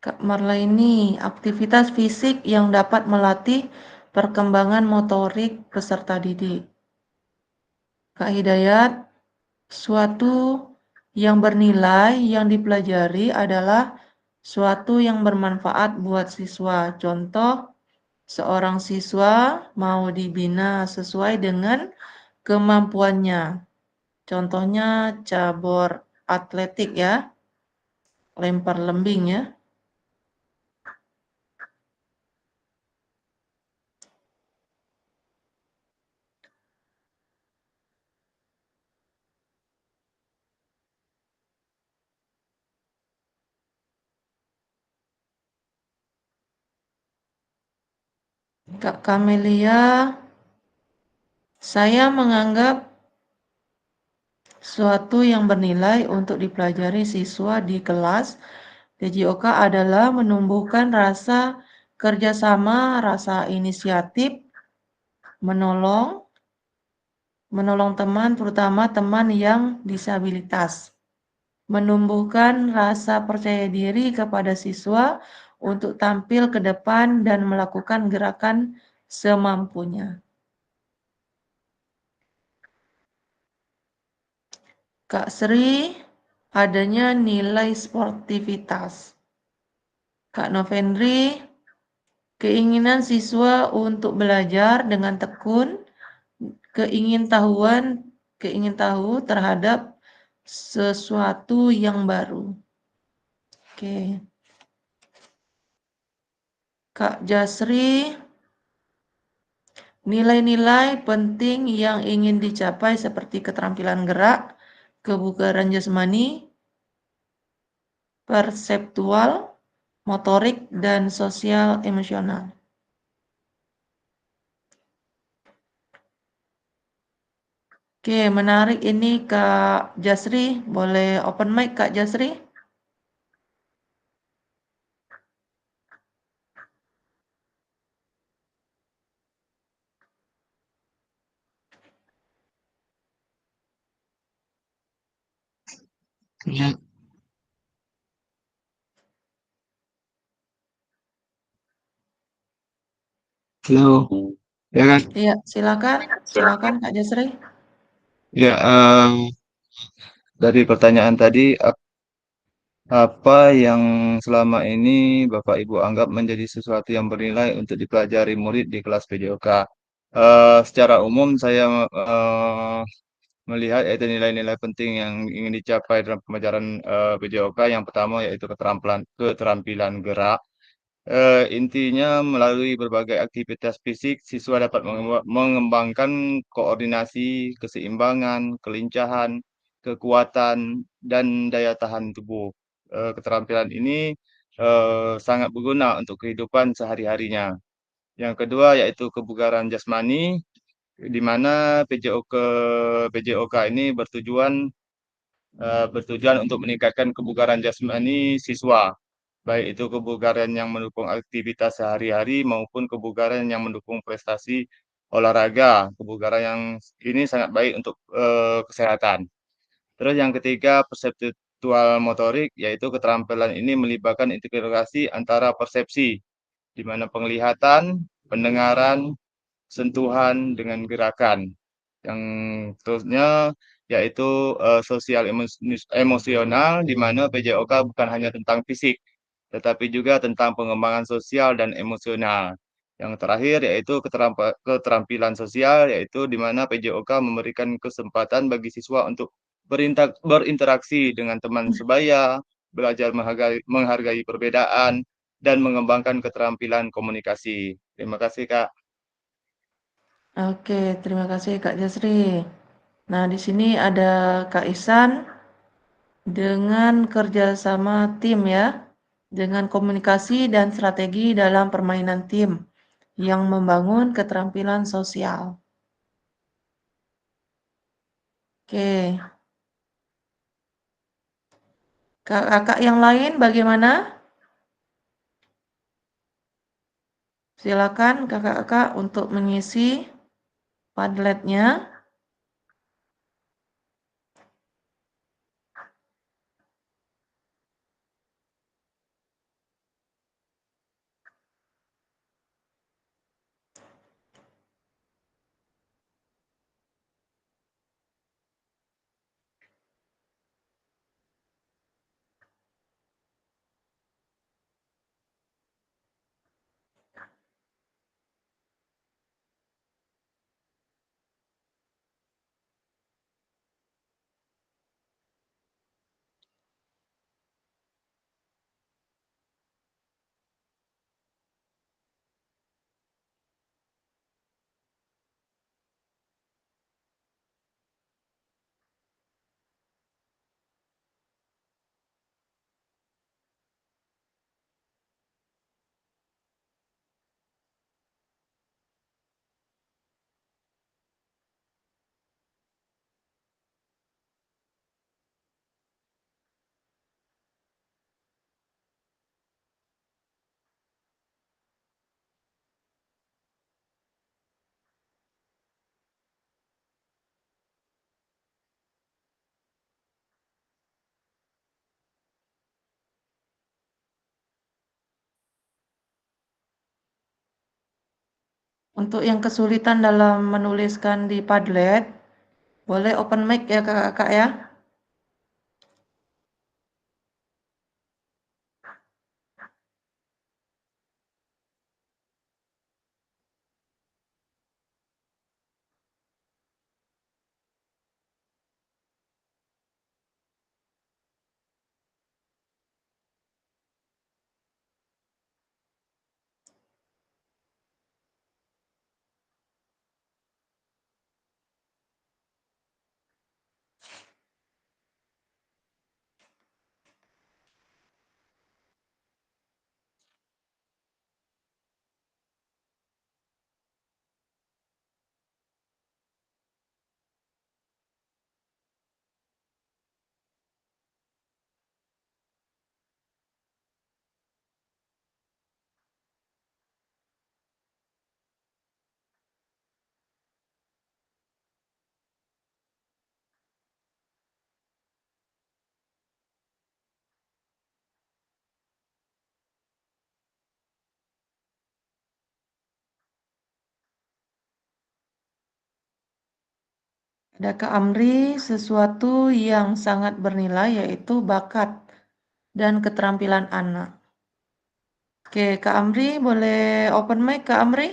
Kak Marlaini, aktivitas fisik yang dapat melatih perkembangan motorik peserta didik. Kak Hidayat, suatu yang bernilai yang dipelajari adalah suatu yang bermanfaat buat siswa. Contoh, seorang siswa mau dibina sesuai dengan kemampuannya. Contohnya cabur atletik ya, lempar lembing ya. Kak Kamelia, saya menganggap suatu yang bernilai untuk dipelajari siswa di kelas PJOK adalah menumbuhkan rasa kerjasama, rasa inisiatif, menolong teman, terutama teman yang disabilitas. Menumbuhkan rasa percaya diri kepada siswa untuk tampil ke depan dan melakukan gerakan semampunya. Kak Sri, adanya nilai sportivitas. Kak Novendri, keinginan siswa untuk belajar dengan tekun, keingin tahu terhadap sesuatu yang baru. Oke. Kak Jasri, nilai-nilai penting yang ingin dicapai seperti keterampilan gerak, kebugaran jasmani, perseptual, motorik, dan sosial emosional. Oke, menarik ini Kak Jasri. Boleh open mic Kak Jasri? Ya, halo. Ya kan? Iya, silakan. Silakan Kak Jasri. Ya, dari pertanyaan tadi, apa yang selama ini Bapak Ibu anggap menjadi sesuatu yang bernilai untuk dipelajari murid di kelas PJOK? Secara umum saya melihat yaitu nilai-nilai penting yang ingin dicapai dalam pembelajaran PJOK. Yang pertama yaitu keterampilan gerak. Intinya melalui berbagai aktivitas fisik, siswa dapat mengembangkan koordinasi, keseimbangan, kelincahan, kekuatan, dan daya tahan tubuh. Keterampilan ini sangat berguna untuk kehidupan sehari-harinya. Yang kedua yaitu kebugaran jasmani, di mana PJOK ini bertujuan untuk meningkatkan kebugaran jasmani siswa, baik itu kebugaran yang mendukung aktivitas sehari-hari maupun kebugaran yang mendukung prestasi olahraga. Kebugaran yang ini sangat baik untuk kesehatan. Terus yang ketiga, perseptual motorik, yaitu keterampilan ini melibatkan integrasi antara persepsi, di mana penglihatan, pendengaran, sentuhan dengan gerakan. Yang terusnya yaitu sosial emosional, di mana PJOK bukan hanya tentang fisik, tetapi juga tentang pengembangan sosial dan emosional. Yang terakhir yaitu keterampilan sosial, yaitu di mana PJOK memberikan kesempatan bagi siswa untuk berinteraksi dengan teman sebaya, belajar menghargai perbedaan, dan mengembangkan keterampilan komunikasi. Terima kasih, Kak. Oke, terima kasih Kak Jasri. Nah, di sini ada Kak Ihsan dengan kerjasama tim ya, dengan komunikasi dan strategi dalam permainan tim yang membangun keterampilan sosial. Oke. Kakak yang lain bagaimana? Silakan kakak-kakak untuk mengisi Padletnya. Untuk yang kesulitan dalam menuliskan di Padlet, boleh open mic ya kakak-kakak ya. Ada Kak Amri, sesuatu yang sangat bernilai yaitu bakat dan keterampilan anak. Oke, Kak Amri boleh open mic Kak Amri?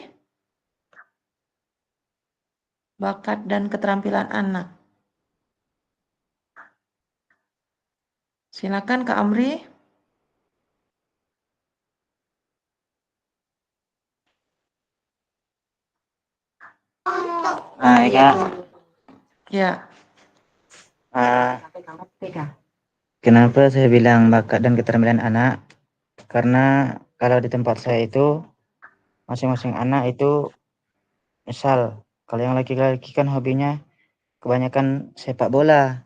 Bakat dan keterampilan anak. Silakan Kak Amri. Hai Kak. Ya. Kenapa saya bilang bakat dan keterampilan anak? Karena kalau di tempat saya itu masing-masing anak itu, misal kalau yang laki-laki kan hobinya kebanyakan sepak bola,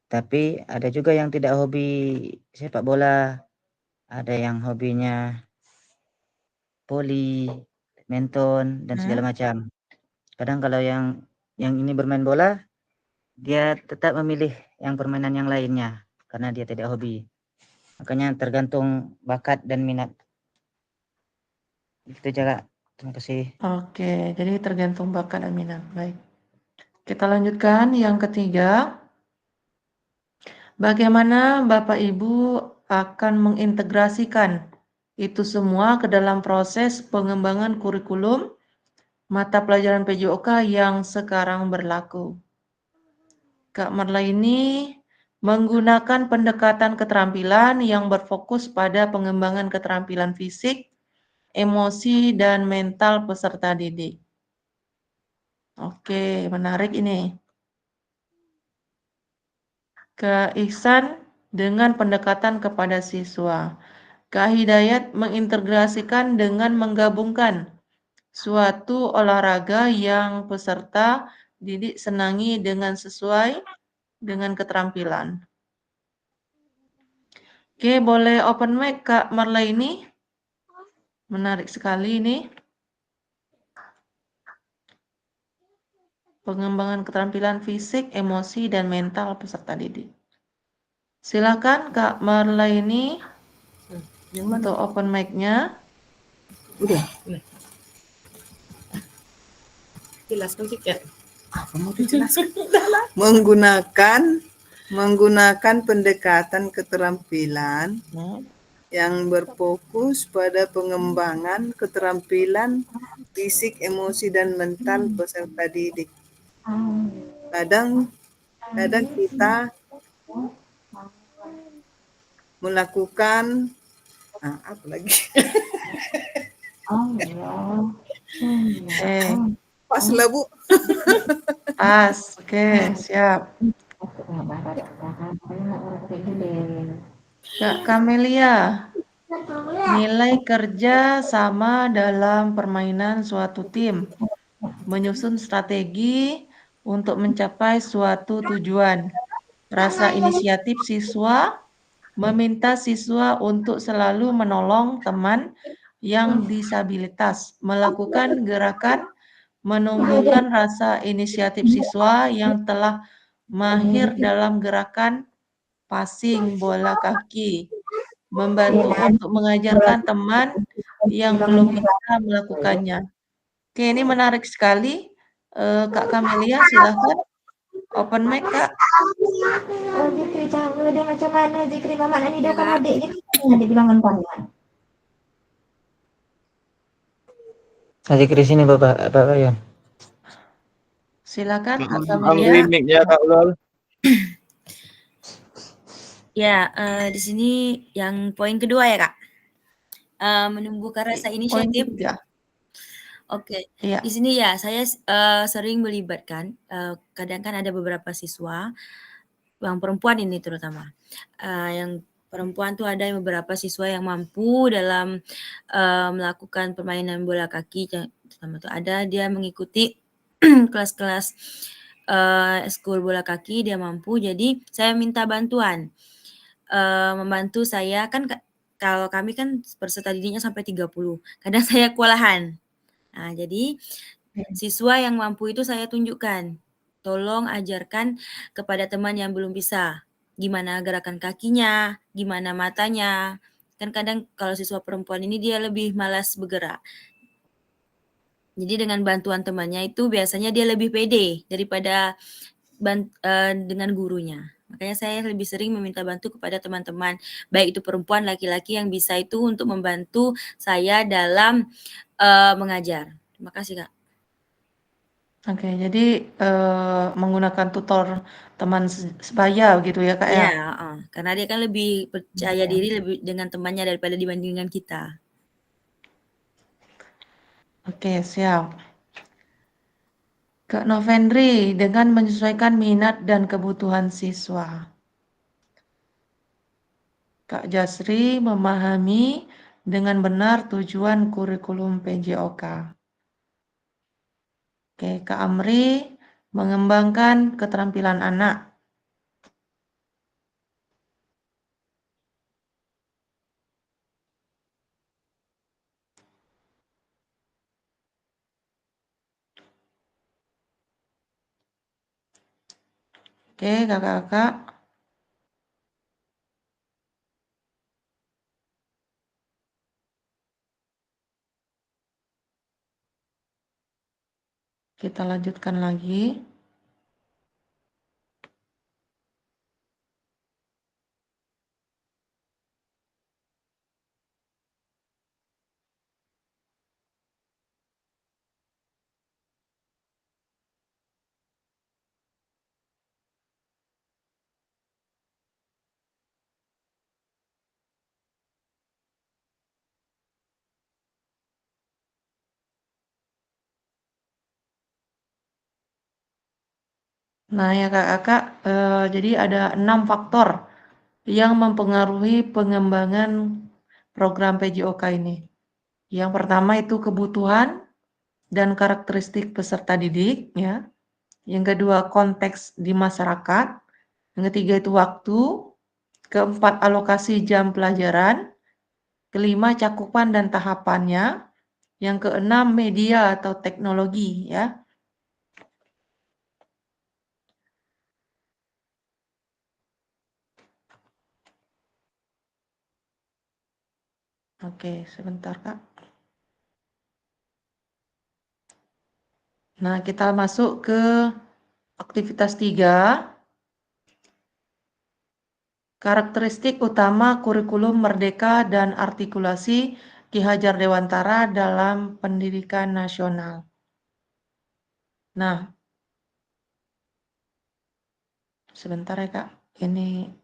tapi ada juga yang tidak hobi sepak bola, ada yang hobinya voli, badminton dan segala macam. Kadang kalau yang ini bermain bola, dia tetap memilih yang permainan yang lainnya karena dia tidak hobi. Makanya tergantung bakat dan minat. Itu aja Kak. Terima kasih. Oke, jadi tergantung bakat dan minat. Baik. Kita lanjutkan yang ketiga. Bagaimana Bapak Ibu akan mengintegrasikan itu semua ke dalam proses pengembangan kurikulum mata pelajaran PJOK yang sekarang berlaku. Kak Marla ini menggunakan pendekatan keterampilan yang berfokus pada pengembangan keterampilan fisik, emosi, dan mental peserta didik. Oke, menarik ini. Kak Ihsan dengan pendekatan kepada siswa. Kak Hidayat mengintegrasikan dengan menggabungkan suatu olahraga yang peserta didik senangi dengan sesuai dengan keterampilan. Oke, boleh open mic Kak Marla ini. Menarik sekali ini. Pengembangan keterampilan fisik, emosi, dan mental peserta didik. Silakan Kak Marla ini untuk open mic-nya. Udah. Jelaskan sedikit. Menggunakan pendekatan keterampilan yang berfokus pada pengembangan keterampilan fisik, emosi, dan mental peserta didik. Kadang kita melakukan apa lagi? Pas lah Bu. Pas, oke, siap. Kak Kamelia, nilai kerja sama dalam permainan suatu tim, menyusun strategi untuk mencapai suatu tujuan, rasa inisiatif siswa, meminta siswa untuk selalu menolong teman yang disabilitas, melakukan gerakan menumbuhkan rasa inisiatif siswa yang telah mahir dalam gerakan passing bola kaki, membantu untuk mengajarkan teman yang belum bisa melakukannya, Oke, ini menarik sekali. Kak Kamelia, silahkan. Open mic, Kak. Oh, Zikri, cara dia macam mana Zikri mama nak nidokan Ya. adik gitu. Adik bilangan panjang. Adik di sini Bapak Yan. Silakan Kak Ambil Kamelia. mic-nya Kak Ulol. Ya, di sini yang poin kedua ya Kak. Menumbuhkan rasa Poin inisiatif. ketiga. Oke, Iya. di sini ya saya sering melibatkan, kadang kan ada beberapa siswa, yang perempuan ini terutama, yang perempuan tuh ada beberapa siswa yang mampu dalam melakukan permainan bola kaki, terutama tuh ada dia mengikuti kelas-kelas ekskul bola kaki, dia mampu, jadi saya minta bantuan, membantu saya kan kalau kami kan peserta didiknya sampai 30, kadang saya kewalahan. Nah, jadi siswa yang mampu itu saya tunjukkan. Tolong ajarkan kepada teman yang belum bisa. Gimana gerakan kakinya, gimana matanya. Kan kadang kalau siswa perempuan ini dia lebih malas bergerak. Jadi dengan bantuan temannya itu biasanya dia lebih pede daripada dengan gurunya. Makanya saya lebih sering meminta bantu kepada teman-teman, baik itu perempuan, laki-laki yang bisa itu untuk membantu saya dalam mengajar. Terima kasih, Kak. Oke, jadi menggunakan tutor teman sebaya gitu ya, Kak ya? Iya, karena dia kan lebih percaya diri lebih dengan temannya daripada dibandingkan kita. Oke, siap. Kak Novendri, dengan menyesuaikan minat dan kebutuhan siswa. Kak Jasri memahami dengan benar tujuan kurikulum PJOK. Oke, Kak Amri mengembangkan keterampilan anak. Oke, kakak-kakak. Kita lanjutkan lagi. Nah ya kakak-kakak, jadi ada 6 faktor yang mempengaruhi pengembangan program PJOK ini. Yang pertama itu kebutuhan dan karakteristik peserta didik, ya. Yang kedua konteks di masyarakat. Yang ketiga itu waktu. Keempat alokasi jam pelajaran. Kelima cakupan dan tahapannya. Yang keenam media atau teknologi, ya. Oke, sebentar Kak. Nah, kita masuk ke aktivitas 3. Karakteristik utama kurikulum merdeka dan artikulasi Ki Hajar Dewantara dalam pendidikan nasional. Nah, sebentar ya Kak. Ini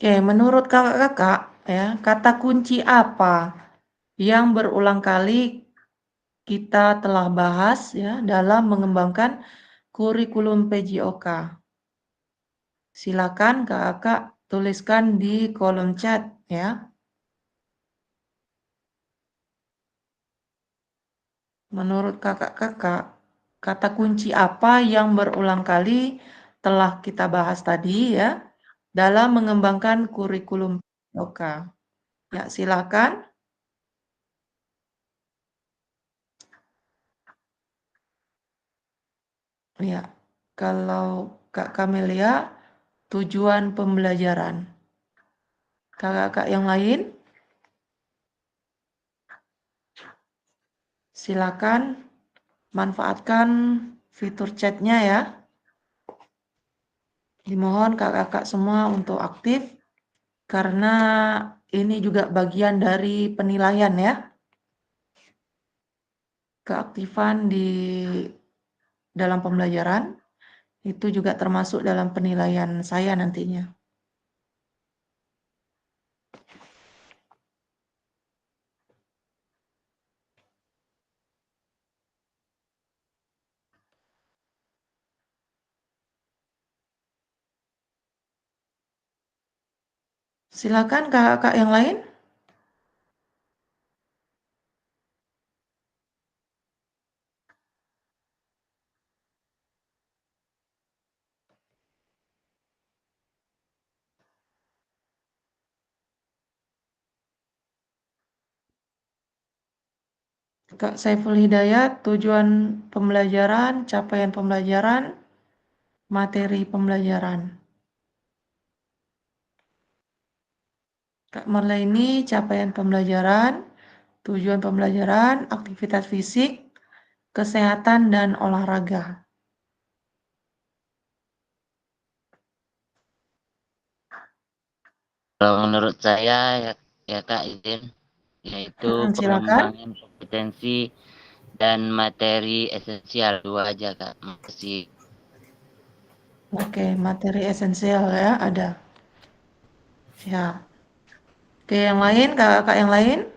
Oke, menurut kakak-kakak ya, kata kunci apa yang berulang kali kita telah bahas ya dalam mengembangkan kurikulum PJOK. Silakan kakak tuliskan di kolom chat ya. Menurut kakak-kakak, kata kunci apa yang berulang kali telah kita bahas tadi ya dalam mengembangkan kurikulum PJOK? Ya, silakan. Ya, kalau Kak Kamelia, tujuan pembelajaran. Kakak-kakak yang lain, silakan manfaatkan fitur chatnya ya. Dimohon kakak-kakak semua untuk aktif karena ini juga bagian dari penilaian ya. Keaktifan di dalam pembelajaran itu juga termasuk dalam penilaian saya nantinya. Silakan kakak-kakak yang lain. Kak Saiful Hidayat, tujuan pembelajaran, capaian pembelajaran, materi pembelajaran. Kak Marleni, capaian pembelajaran, tujuan pembelajaran, aktivitas fisik, kesehatan, dan olahraga. Kalau menurut saya ya Kak izin, yaitu Silakan. pengembangan kompetensi dan materi esensial, 2 aja Kak. Makasih. Oke, materi esensial ya ada. Ya. Oke, yang lain, kakak yang lain?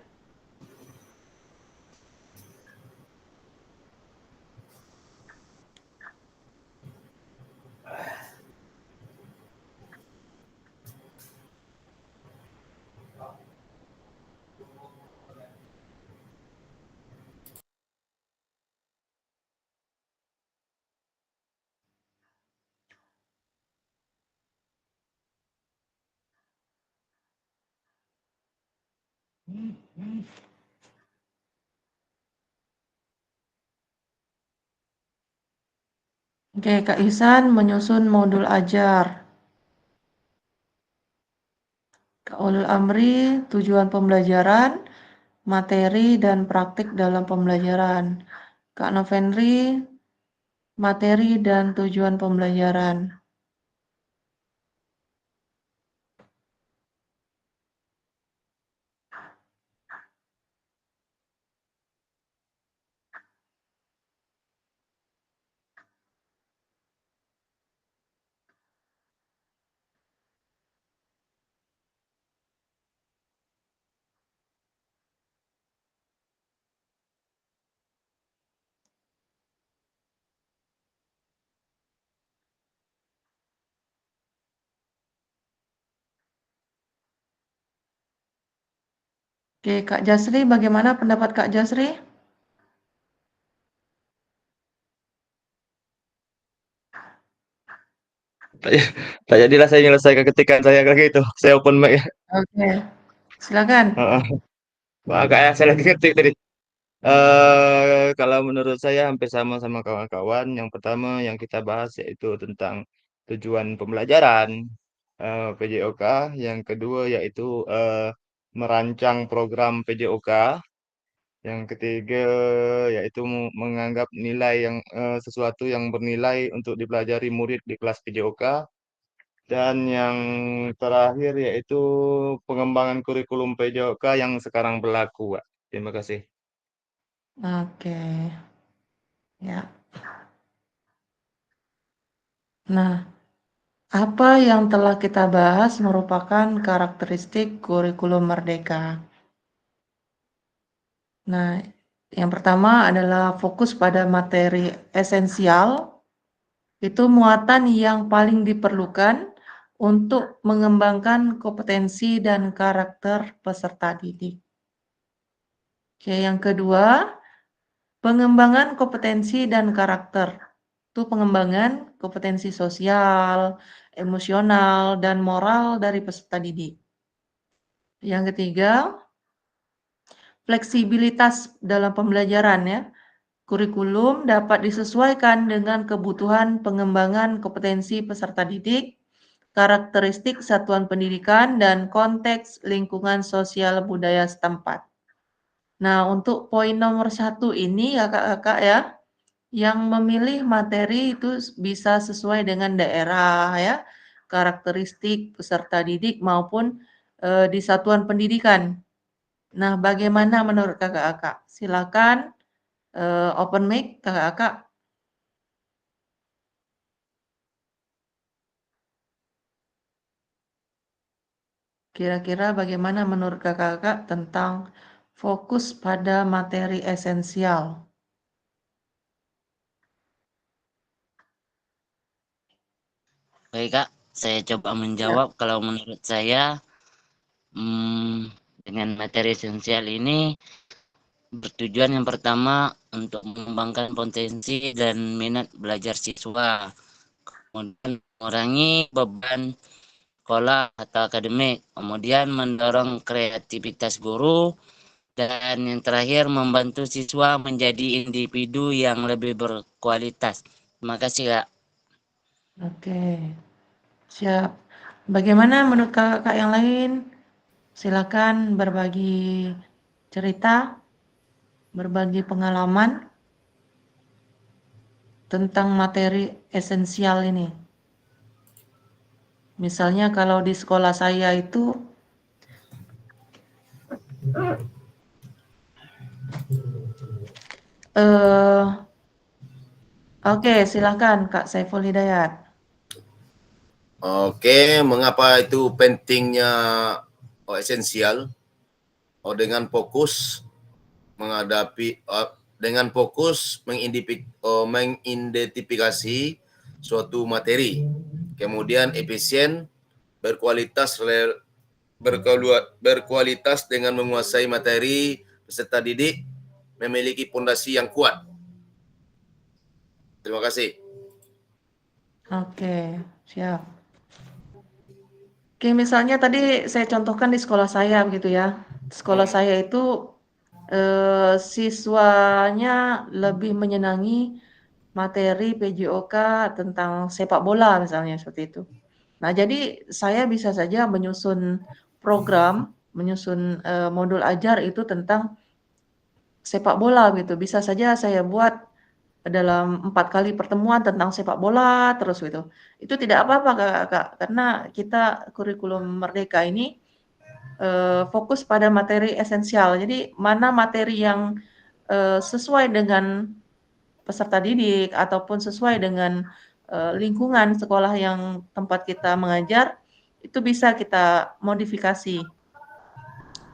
Oke, Kak Ihsan menyusun modul ajar. Kak Ulul Amri, tujuan pembelajaran, materi dan praktik dalam pembelajaran. Kak Novendri, materi dan tujuan pembelajaran. Oke, Kak Jasri, bagaimana pendapat Kak Jasri? Tak jadilah saya menyelesaikan ketikan saya kayak gitu. Saya open mic ya. Oke, silakan. Heeh. Wah, kayak saya lagi ketik tadi. Kalau menurut saya hampir sama kawan-kawan. Yang pertama yang kita bahas yaitu tentang tujuan pembelajaran PJOK. Yang kedua yaitu merancang program PJOK. Yang ketiga yaitu menganggap nilai yang sesuatu yang bernilai untuk dipelajari murid di kelas PJOK. Dan yang terakhir yaitu pengembangan kurikulum PJOK yang sekarang berlaku, Pak. Terima kasih. Oke. Ya. Nah, apa yang telah kita bahas merupakan karakteristik kurikulum merdeka. Nah, yang pertama adalah fokus pada materi esensial, itu muatan yang paling diperlukan untuk mengembangkan kompetensi dan karakter peserta didik. Oke, yang kedua, pengembangan kompetensi dan karakter. Itu pengembangan kompetensi sosial, emosional, dan moral dari peserta didik. Yang ketiga, fleksibilitas dalam pembelajaran ya. Kurikulum dapat disesuaikan dengan kebutuhan pengembangan kompetensi peserta didik, karakteristik satuan pendidikan, dan konteks lingkungan sosial budaya setempat. Nah, untuk poin nomor 1 ini kakak-kakak ya, yang memilih materi itu bisa sesuai dengan daerah ya, karakteristik peserta didik maupun di satuan pendidikan. Nah, bagaimana menurut kakak-kakak? Silakan open mic kakak-kakak. Kira-kira bagaimana menurut kakak-kakak tentang fokus pada materi esensial? Baik Kak, saya coba menjawab. Kalau menurut saya, dengan materi esensial ini bertujuan yang pertama untuk mengembangkan potensi dan minat belajar siswa, kemudian mengurangi beban sekolah atau akademik, kemudian mendorong kreativitas guru, dan yang terakhir membantu siswa menjadi individu yang lebih berkualitas. Terima kasih Kak. Oke, siap. Bagaimana menurut kakak yang lain? Silakan berbagi cerita, berbagi pengalaman tentang materi esensial ini. Misalnya kalau di sekolah saya itu oke, silakan Kak Saiful Hidayat. Oke, mengapa itu pentingnya esensial? Dengan fokus menghadapi dengan fokus mengidentifikasi suatu materi, kemudian efisien, berkualitas dengan menguasai materi, peserta didik memiliki fondasi yang kuat. Terima kasih. Oke, siap. Oke, misalnya tadi saya contohkan di sekolah saya begitu ya. Sekolah saya itu siswanya lebih menyenangi materi PJOK tentang sepak bola misalnya seperti itu. Nah, jadi saya bisa saja menyusun program, menyusun modul ajar itu tentang sepak bola gitu. Bisa saja saya buat dalam 4 kali pertemuan tentang sepak bola terus gitu. Itu tidak apa-apa Kak, karena kita kurikulum merdeka ini fokus pada materi esensial. Jadi mana materi yang sesuai dengan peserta didik ataupun sesuai dengan lingkungan sekolah yang tempat kita mengajar, itu bisa kita modifikasi.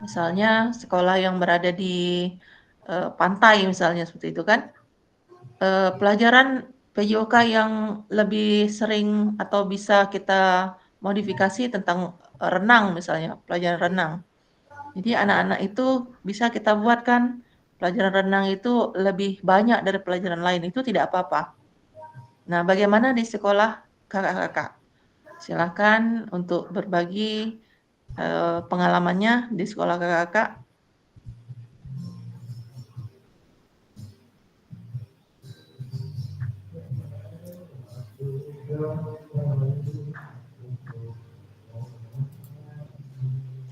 Misalnya sekolah yang berada di pantai misalnya seperti itu kan. Pelajaran PJOK yang lebih sering atau bisa kita modifikasi tentang renang misalnya, pelajaran renang. Jadi anak-anak itu bisa kita buatkan pelajaran renang itu lebih banyak dari pelajaran lain, itu tidak apa-apa. Nah, bagaimana di sekolah kakak-kakak? Silakan untuk berbagi pengalamannya di sekolah kakak-kakak.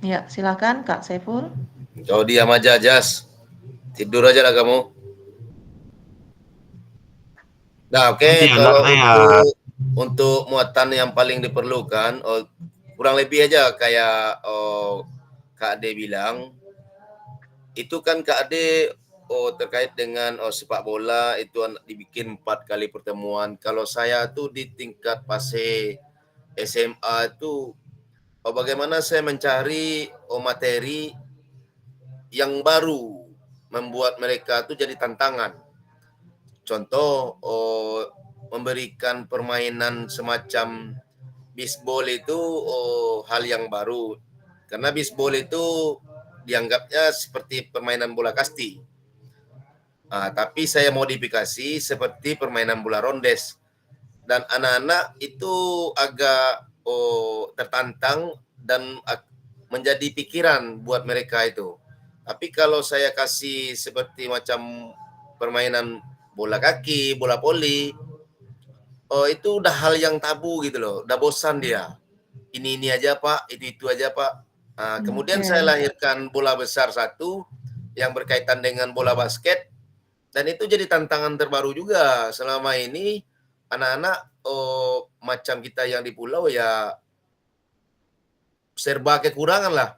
Ya, silakan Kak Saiful. Kau diam aja, Jas. Tidur aja lah kamu. Nah, oke. Kalau untuk muatan yang paling diperlukan, kurang lebih aja kayak Kak Ade bilang, itu kan Kak Ade terkait dengan sepak bola itu dibikin 4 kali pertemuan. Kalau saya tuh di tingkat fase SMA itu bagaimana saya mencari materi yang baru membuat mereka tuh jadi tantangan. Contoh, memberikan permainan semacam bisbol itu hal yang baru. Karena bisbol itu dianggapnya seperti permainan bola kasti. Tapi saya modifikasi seperti permainan bola rondes. Dan anak-anak itu agak tertantang dan menjadi pikiran buat mereka itu. Tapi kalau saya kasih seperti macam permainan bola kaki, bola voli, itu udah hal yang tabu gitu loh. Udah bosan dia. Ini aja Pak, itu aja Pak. Kemudian saya lahirkan bola besar satu yang berkaitan dengan bola basket. Dan itu jadi tantangan terbaru juga. Selama ini anak-anak macam kita yang di pulau ya serba kekurangan lah.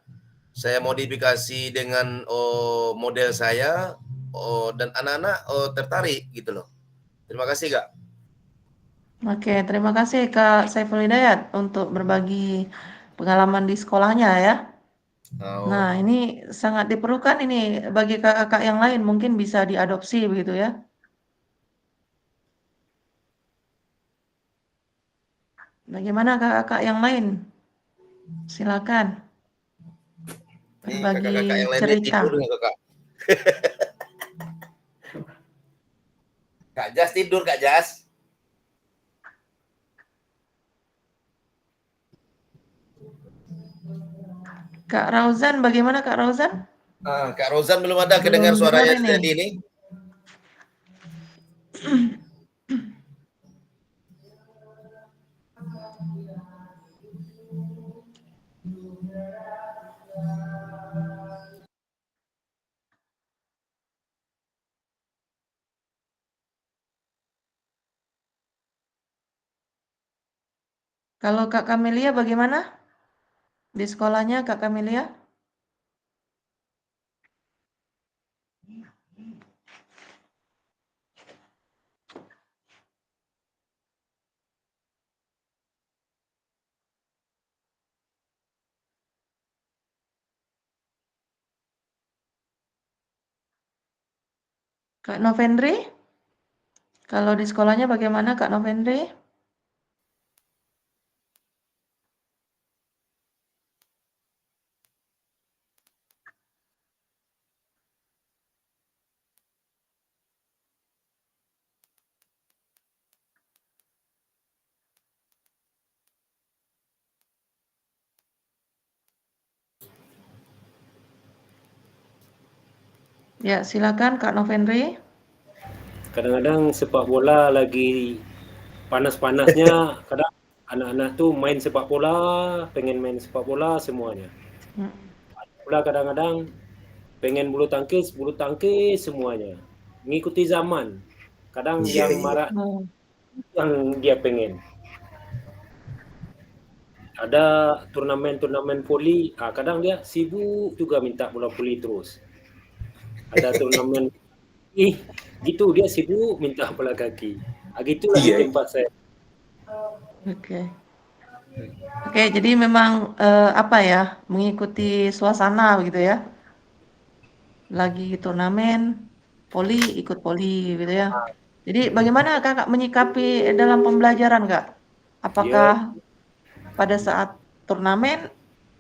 Saya modifikasi dengan model saya dan anak-anak tertarik gitu loh. Terima kasih Kak. Oke, terima kasih Kak Saiful Hidayat untuk berbagi pengalaman di sekolahnya ya. Nah, ini sangat diperlukan ini bagi kakak-kakak yang lain, mungkin bisa diadopsi begitu ya. Bagaimana kakak-kakak yang lain? Silakan. Ini Berbagi kakak-kakak yang lainnya cerita. tidur nggak Kak? Kak Jas tidur Kak Jas. Kak Rauzan, bagaimana Kak Rauzan? Kak Rozan belum ada kedengar Belum suaranya dengar tadi ini. Kalau Kak Kamelia bagaimana? Di sekolahnya Kak Kamelia? Kak Novendri? Kalau di sekolahnya bagaimana Kak Novendri? Ya, silakan Kak Novendri. Kadang-kadang sepak bola lagi panas-panasnya, kadang anak-anak tuh main sepak bola, pengen main sepak bola semuanya. Bola kadang-kadang pengen bulu tangkis semuanya. Mengikuti zaman. Kadang yang marah yang dia pengen. Ada turnamen-turnamen voli, kadang dia sibuk juga minta bola voli terus. Ada turnamen gitu dia sibuk minta bola kaki. Gitulah di tempat saya. Oke, jadi memang apa ya, mengikuti suasana begitu ya. Lagi turnamen voli, ikut voli gitu ya. Jadi bagaimana Kakak menyikapi dalam pembelajaran Kak? Apakah pada saat turnamen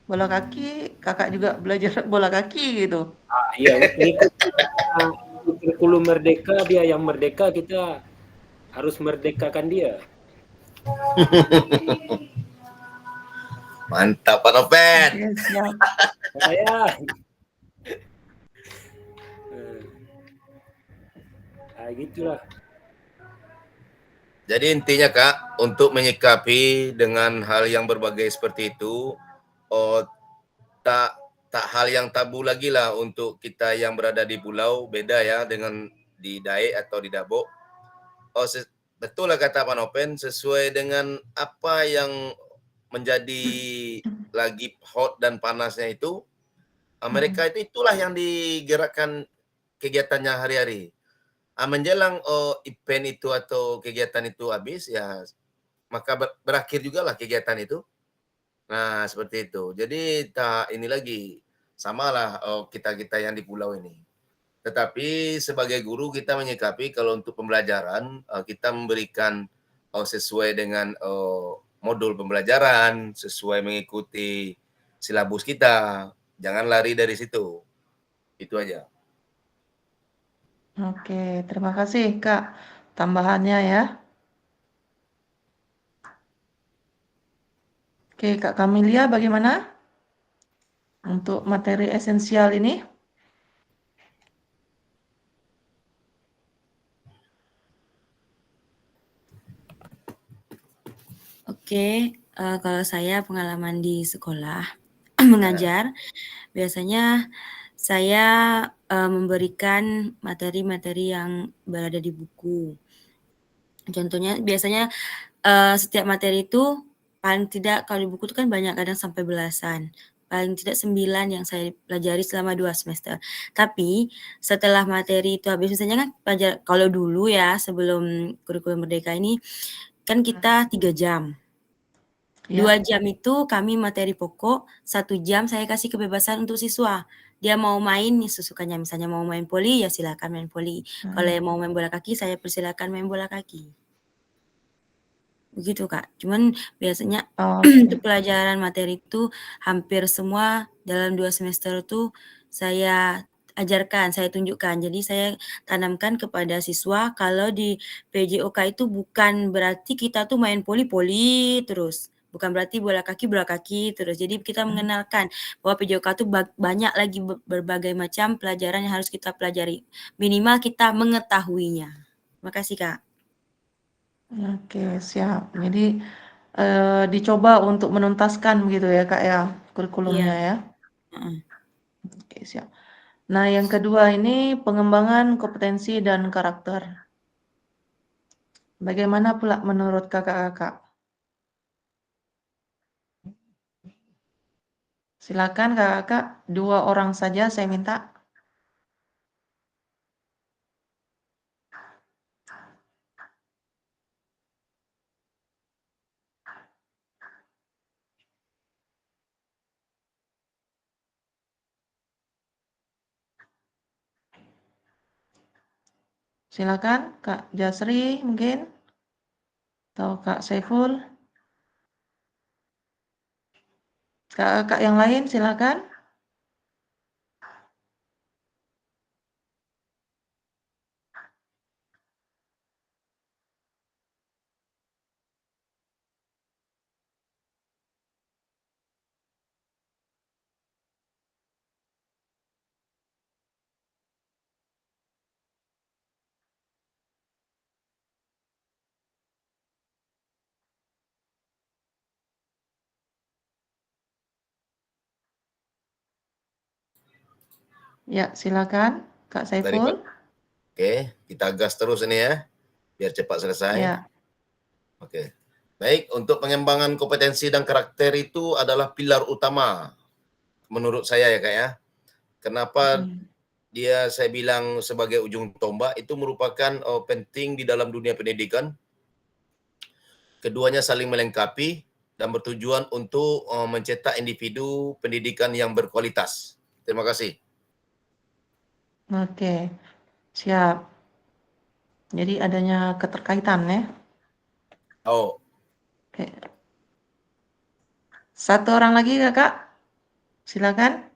bola kaki, Kakak juga belajar bola kaki gitu? Iya, mengikuti kurikulum merdeka, dia yang merdeka, kita harus merdekakan dia. Mantap Pak Noven. Siap. Saya. Gitulah. Jadi intinya Kak, untuk menyikapi dengan hal yang berbagai seperti itu, tak hal yang tabu lagi lah untuk kita yang berada di pulau, beda ya dengan di Dae atau di Dabo. Betul lah kata Pak Noven, sesuai dengan apa yang menjadi lagi hot dan panasnya itu, mereka itulah yang digerakkan kegiatannya hari-hari. Menjelang event itu atau kegiatan itu habis ya, maka berakhir juga lah kegiatan itu. Nah seperti itu. Jadi ini lagi samalah kita yang di pulau ini. Tetapi sebagai guru kita menyikapi kalau untuk pembelajaran kita memberikan sesuai dengan modul pembelajaran, sesuai mengikuti silabus kita. Jangan lari dari situ. Itu aja. Oke, terima kasih Kak tambahannya ya. Oke, Kak Kamilia bagaimana untuk materi esensial ini? Oke, kalau saya pengalaman di sekolah mengajar, biasanya saya memberikan materi-materi yang berada di buku. Contohnya biasanya setiap materi itu paling tidak kalau di buku itu kan banyak, kadang sampai belasan. Paling tidak 9 yang saya pelajari selama 2 semester. Tapi setelah materi itu habis, misalnya kan kalau dulu ya sebelum kurikulum merdeka ini kan kita 3 jam. 2 jam itu kami materi pokok, 1 jam saya kasih kebebasan untuk siswa. Dia mau main sesukanya, misalnya mau main voli ya silakan main voli. Kalau mau main bola kaki saya persilakan main bola kaki. Begitu Kak. Cuman biasanya untuk pelajaran materi itu hampir semua dalam 2 semester itu saya ajarkan, saya tunjukkan. Jadi saya tanamkan kepada siswa kalau di PJOK itu bukan berarti kita tuh main voli terus. Bukan berarti bola kaki terus. Jadi kita mengenalkan bahwa PJOK itu banyak lagi berbagai macam pelajaran yang harus kita pelajari. Minimal kita mengetahuinya. Terima kasih Kak. Oke, siap. Jadi dicoba untuk menuntaskan begitu ya Kak ya kurikulumnya ya. Oke, siap. Nah, yang kedua ini pengembangan kompetensi dan karakter. Bagaimana pula menurut kakak-kakak? Silakan kakak-kakak, 2 orang saja saya minta. Silakan Kak Jasri mungkin atau Kak Saiful. Kakak yang lain silakan. Ya, silakan Kak Saiful. Oke, kita gas terus ini ya, biar cepat selesai. Ya. Oke. Baik, untuk pengembangan kompetensi dan karakter itu adalah pilar utama menurut saya ya Kak ya. Kenapa saya bilang sebagai ujung tombak itu merupakan penting di dalam dunia pendidikan. Keduanya saling melengkapi dan bertujuan untuk mencetak individu pendidikan yang berkualitas. Terima kasih. Oke, siap. Jadi adanya keterkaitan ya. Oke. 1 orang lagi kakak, silakan.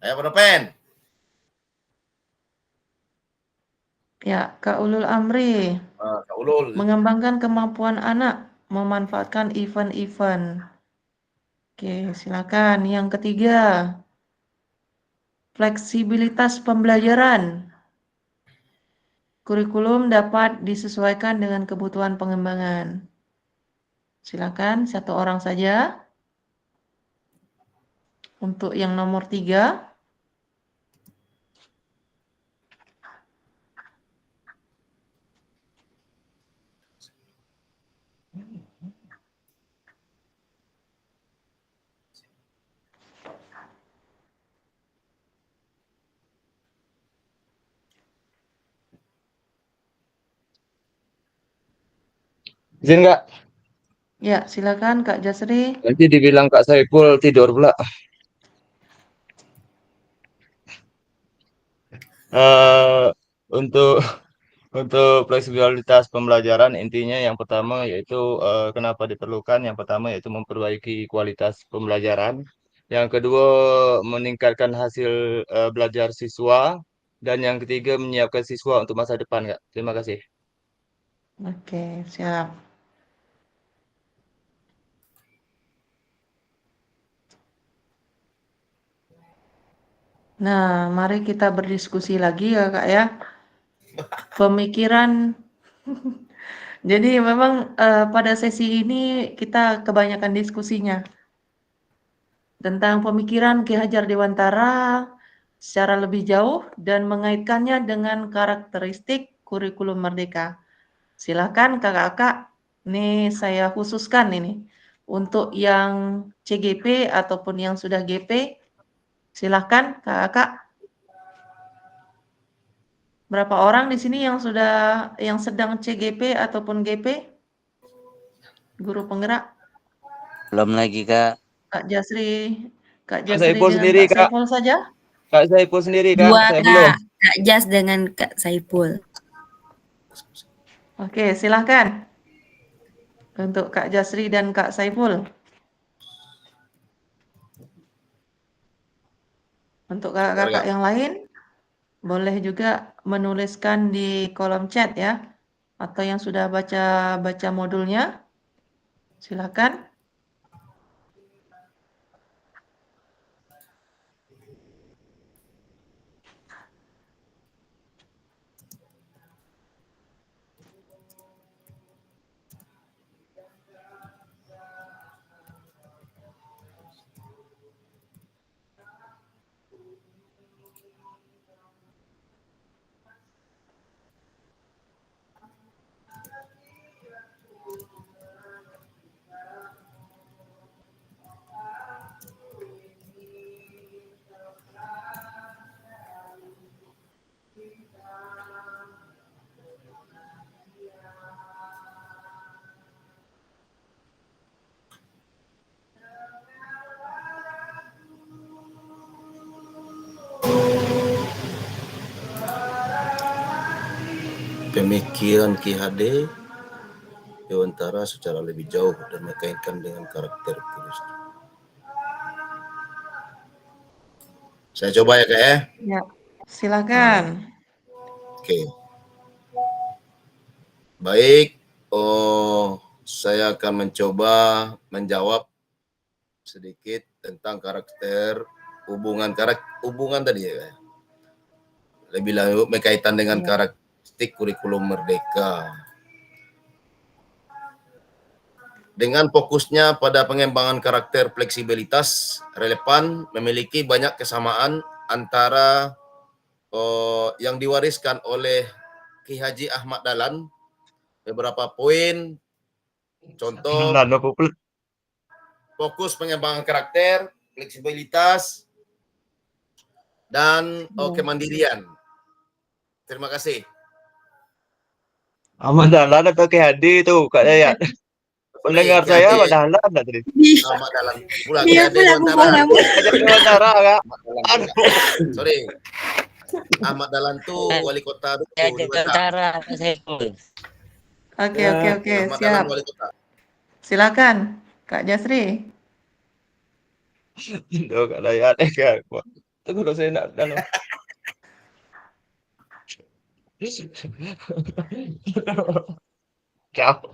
Ayo penelpon. Ya, Kak Ulul Amri. Kak Ulul. Mengembangkan kemampuan anak memanfaatkan event-event. Oke, silakan. Yang ketiga, fleksibilitas pembelajaran. Kurikulum dapat disesuaikan dengan kebutuhan pengembangan. Silakan 1 orang saja. Untuk yang nomor 3. Izin Kak? Ya, silakan Kak Jasri. Nanti dibilang Kak Saiful tidur pula. Untuk untuk fleksibilitas pembelajaran intinya yang pertama yaitu kenapa diperlukan? Yang pertama yaitu memperbaiki kualitas pembelajaran. Yang kedua meningkatkan hasil belajar siswa. Dan yang ketiga menyiapkan siswa untuk masa depan, Kak. Terima kasih. Oke, siap. Nah, mari kita berdiskusi lagi ya Kak ya. Pemikiran. Jadi memang pada sesi ini kita kebanyakan diskusinya tentang pemikiran Ki Hajar Dewantara secara lebih jauh dan mengaitkannya dengan karakteristik kurikulum merdeka. Silakan kakak-kakak, nih saya khususkan ini untuk yang CGP ataupun yang sudah GP. Silakan kakak-kakak. Berapa orang di sini yang sedang CGP ataupun GP? Guru penggerak. Belum lagi, Kak. Kak Jasri Kak dengan sendiri, Kak Kak. Saiful saja? Kak Saiful sendiri, Kak. Dua Saya belum. Kak Jas dengan Kak Saiful. Oke, silahkan. Untuk Kak Jasri dan Kak Saiful. Untuk kakak-kakak yang lain, boleh juga menuliskan di kolom chat ya. Atau yang sudah baca modulnya, silakan. Pemikiran Ki Hade Dewantara secara lebih jauh dan mengkaitkan dengan karakter kurikulum. Saya coba ya Kak ya. Ya, silakan. Oke. Baik, saya akan mencoba menjawab sedikit tentang karakter hubungan tadi ya. Lebih lanjut berkaitan dengan karakteristik kurikulum merdeka. Dengan fokusnya pada pengembangan karakter fleksibilitas, relevan, memiliki banyak kesamaan antara yang diwariskan oleh Ki Haji Ahmad Dahlan. Beberapa poin, contoh, fokus pengembangan karakter, fleksibilitas, dan kemandirian. Terima kasih. Ahmad Dahlan atau Ki Hadi itu, Kak Yayat? Pendengar saya Ahmad Dahlan tadi. Ahmad Dahlan pula, Ki Hadi Dewantara, Kak. Sorry. Ahmad Dahlan tuh wali kota Dewantara, Oke, Ahmad siap. Dahlan wali kota. Silakan, Kak Jasri. Itu Kak Yayat, Kak. Tunggu dulu saya nak dalam. Ciao.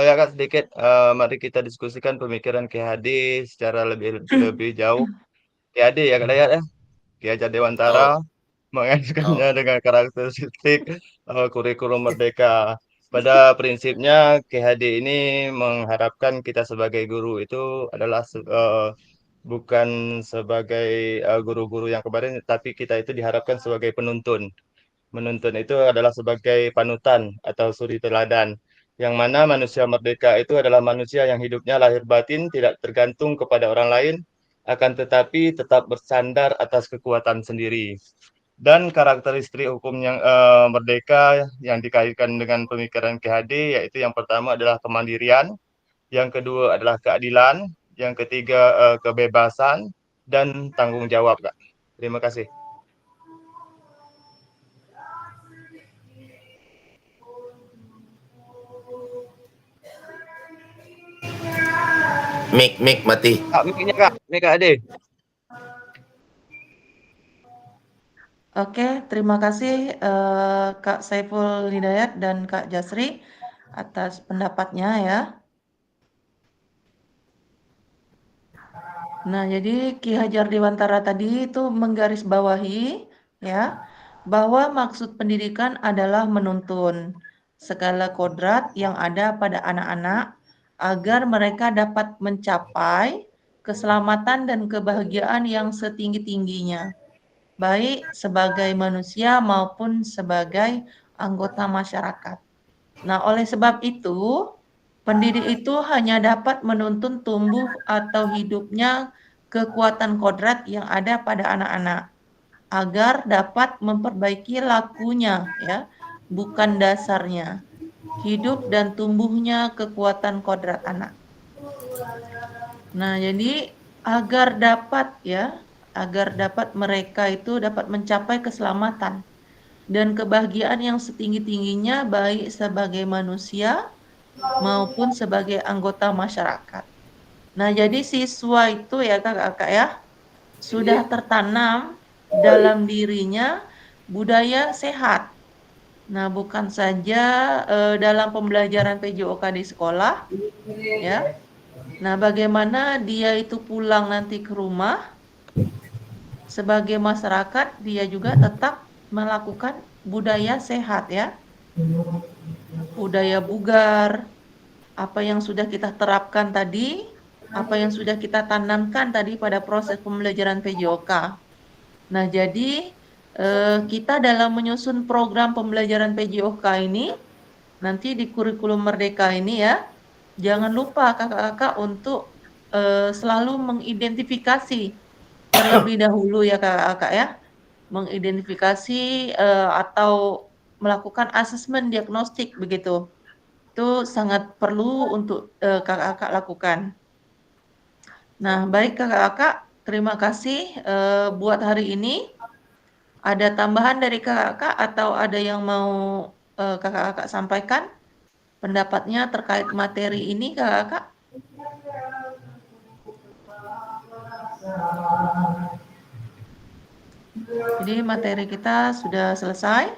Ya Kak, sedikit mari kita diskusikan pemikiran Ki Hadi secara lebih jauh. Ki Hadi ya Kak Yayat ya. Ki Hajar Dewantara mengaitkannya dengan karakteristik kurikulum merdeka. Pada prinsipnya Ki Hadi ini mengharapkan kita sebagai guru itu adalah bukan sebagai guru-guru yang kemarin, tapi kita itu diharapkan sebagai penuntun. Menuntun itu adalah sebagai panutan atau suri teladan. yang mana manusia merdeka itu adalah manusia yang hidupnya lahir batin tidak tergantung kepada orang lain, akan tetapi tetap bersandar atas kekuatan sendiri. Dan karakteristik hukum yang merdeka yang dikaitkan dengan pemikiran KHD, yaitu yang pertama adalah kemandirian, yang kedua adalah keadilan, yang ketiga kebebasan, dan tanggung jawab, Kak. Terima kasih. Mic mati. Kak, mic-nya Kak, mic Kak Ade. Oke, terima kasih Kak Saiful Hidayat dan Kak Jasri atas pendapatnya ya. Nah, jadi Ki Hajar Dewantara tadi itu menggarisbawahi ya bahwa maksud pendidikan adalah menuntun segala kodrat yang ada pada anak-anak agar mereka dapat mencapai keselamatan dan kebahagiaan yang setinggi-tingginya, baik sebagai manusia maupun sebagai anggota masyarakat. Nah, oleh sebab itu, pendidik itu hanya dapat menuntun tumbuh atau hidupnya kekuatan kodrat yang ada pada anak-anak agar dapat memperbaiki lakunya ya, bukan dasarnya. Hidup dan tumbuhnya kekuatan kodrat anak. Nah, jadi agar dapat mereka itu dapat mencapai keselamatan dan kebahagiaan yang setinggi-tingginya baik sebagai manusia maupun sebagai anggota masyarakat. Nah, jadi siswa itu ya kakak-kakak ya, sudah tertanam dalam dirinya budaya sehat. Nah, bukan saja dalam pembelajaran PJOK di sekolah, ya. Nah, bagaimana dia itu pulang nanti ke rumah, sebagai masyarakat dia juga tetap melakukan budaya sehat ya. Budaya bugar, apa yang sudah kita terapkan tadi, apa yang sudah kita tanamkan tadi pada proses pembelajaran PJOK. Nah, jadi kita dalam menyusun program pembelajaran PJOK ini, nanti di kurikulum Merdeka ini ya, jangan lupa kakak-kakak untuk selalu mengidentifikasi terlebih dahulu ya kakak-kakak ya, mengidentifikasi atau melakukan asesmen diagnostik begitu. Itu sangat perlu untuk kakak-kakak lakukan. Nah, baik kakak-kakak, terima kasih buat hari ini. Ada tambahan dari kakak-kakak atau ada yang mau kakak-kakak sampaikan pendapatnya terkait materi ini kakak-kakak? Jadi materi kita sudah selesai.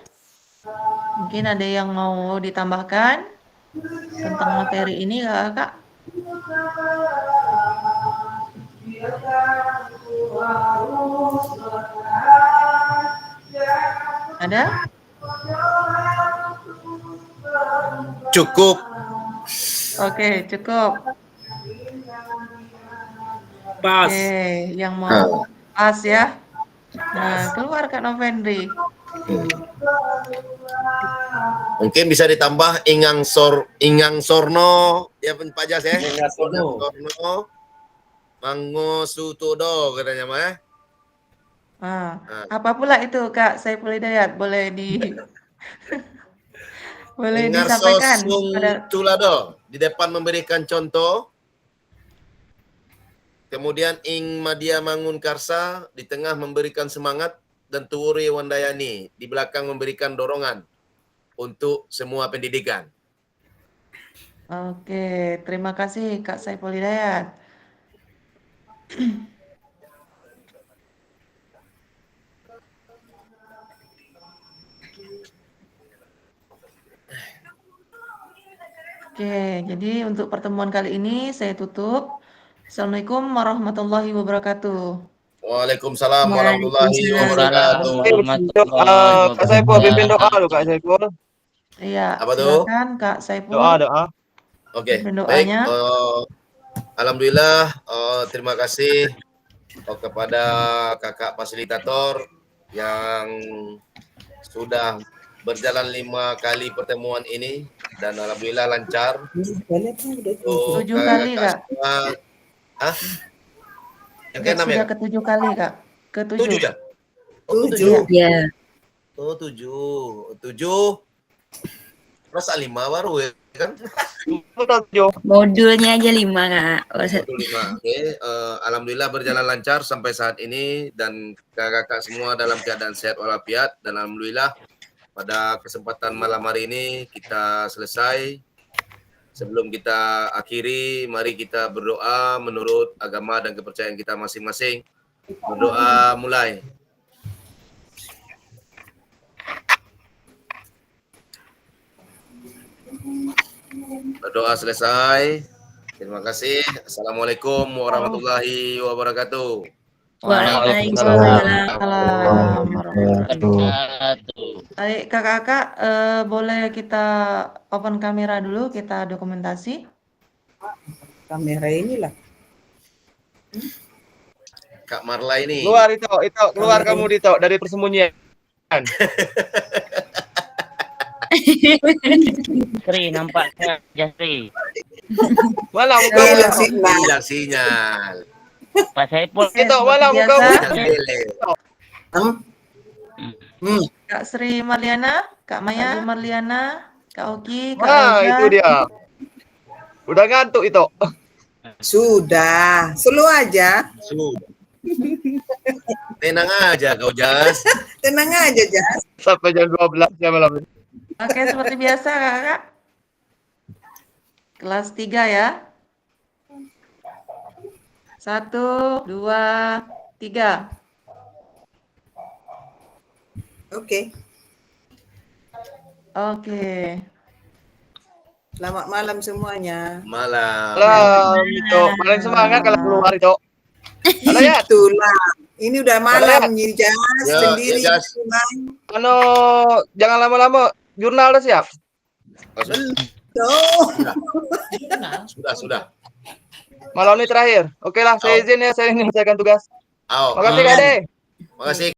Mungkin ada yang mau ditambahkan tentang materi ini kakak-kakak? Ada? Cukup. Oke, cukup. Pas. Oke, yang mau pas ya. Nah, keluar Kak Novendri. Mungkin bisa ditambah Ingang Sorno ya Pak Jas ya. Ingang Sorno. Mango Sutodo katanya mah ya. Apa pula itu Kak Saiful Hidayat? Boleh boleh disampaikan pada Tulado di depan memberikan contoh. Kemudian Ing Madia Mangun Karsa di tengah memberikan semangat dan Tuwuri Wandayani di belakang memberikan dorongan untuk semua pendidikan. Oke, terima kasih Kak Saiful Hidayat. Oke, jadi untuk pertemuan kali ini saya tutup. Assalamualaikum warahmatullahi wabarakatuh. Waalaikumsalam warahmatullahi wabarakatuh. Kak Saiful pimpin doa loh Kak Saiful. Iya, Apa tuh? silakan Kak Saiful. Doa. Oke, Pimpin baik. doanya. Alhamdulillah, terima kasih kepada kakak fasilitator yang sudah berjalan 5 kali pertemuan ini dan alhamdulillah lancar. Oh, 7 kali, Kak. semua, hah? Yang Sudah, ke-6 ya? sudah ke-7 kali, Kak. Ke-7. 7 ya? Oh, 7. Ya. Oh, 7. Masa 5 baru ya kan? Modulnya aja 5, Kak. Oh, Modul 5. Oke, alhamdulillah berjalan lancar sampai saat ini dan kakak-kakak semua dalam keadaan sehat walafiat dan alhamdulillah pada kesempatan malam hari ini kita selesai. Sebelum kita akhiri, mari kita berdoa menurut agama dan kepercayaan kita masing-masing. Berdoa mulai. Berdoa selesai. Terima kasih. Assalamualaikum warahmatullahi wabarakatuh. Waalaikumsalam. Baik, kakak-kakak, boleh kita open kamera dulu, kita dokumentasi. Kamera inilah. Kak Marla ini. Keluar itu, keluar kamu Dito dari persembunyian. Tri, nampaknya Jasri. Mana muka Hilang sinyal. Hilang sinyal. Pak Saipul. Dito, mana muka Kak Sri Marliana, Kak Maya Marliana, Kak Oki, Kak Wah, Olga. itu dia. Udah ngantuk itu. Sudah, slow aja. Sudah. Tenang aja kau Jas. Tenang aja, Jas. Sampai jam 12 ya malam ini. Oke, seperti biasa kakak. Kelas 3 ya. 1, 2, 3. Oke. Oke. Selamat malam semuanya. Malam. Malam itu. Paling semangat kalau keluar itu. Ada ya? Itulah. Ini udah malam nih, Jas. Ya, Sendiri. ya, Jas. Ano, jangan lama-lama. Jurnal udah siap? Tuh. Sudah. Malam ini terakhir. Oke lah, saya izin ya, saya menyelesaikan tugas. Makasih Makasih Kak Ade. Makasih.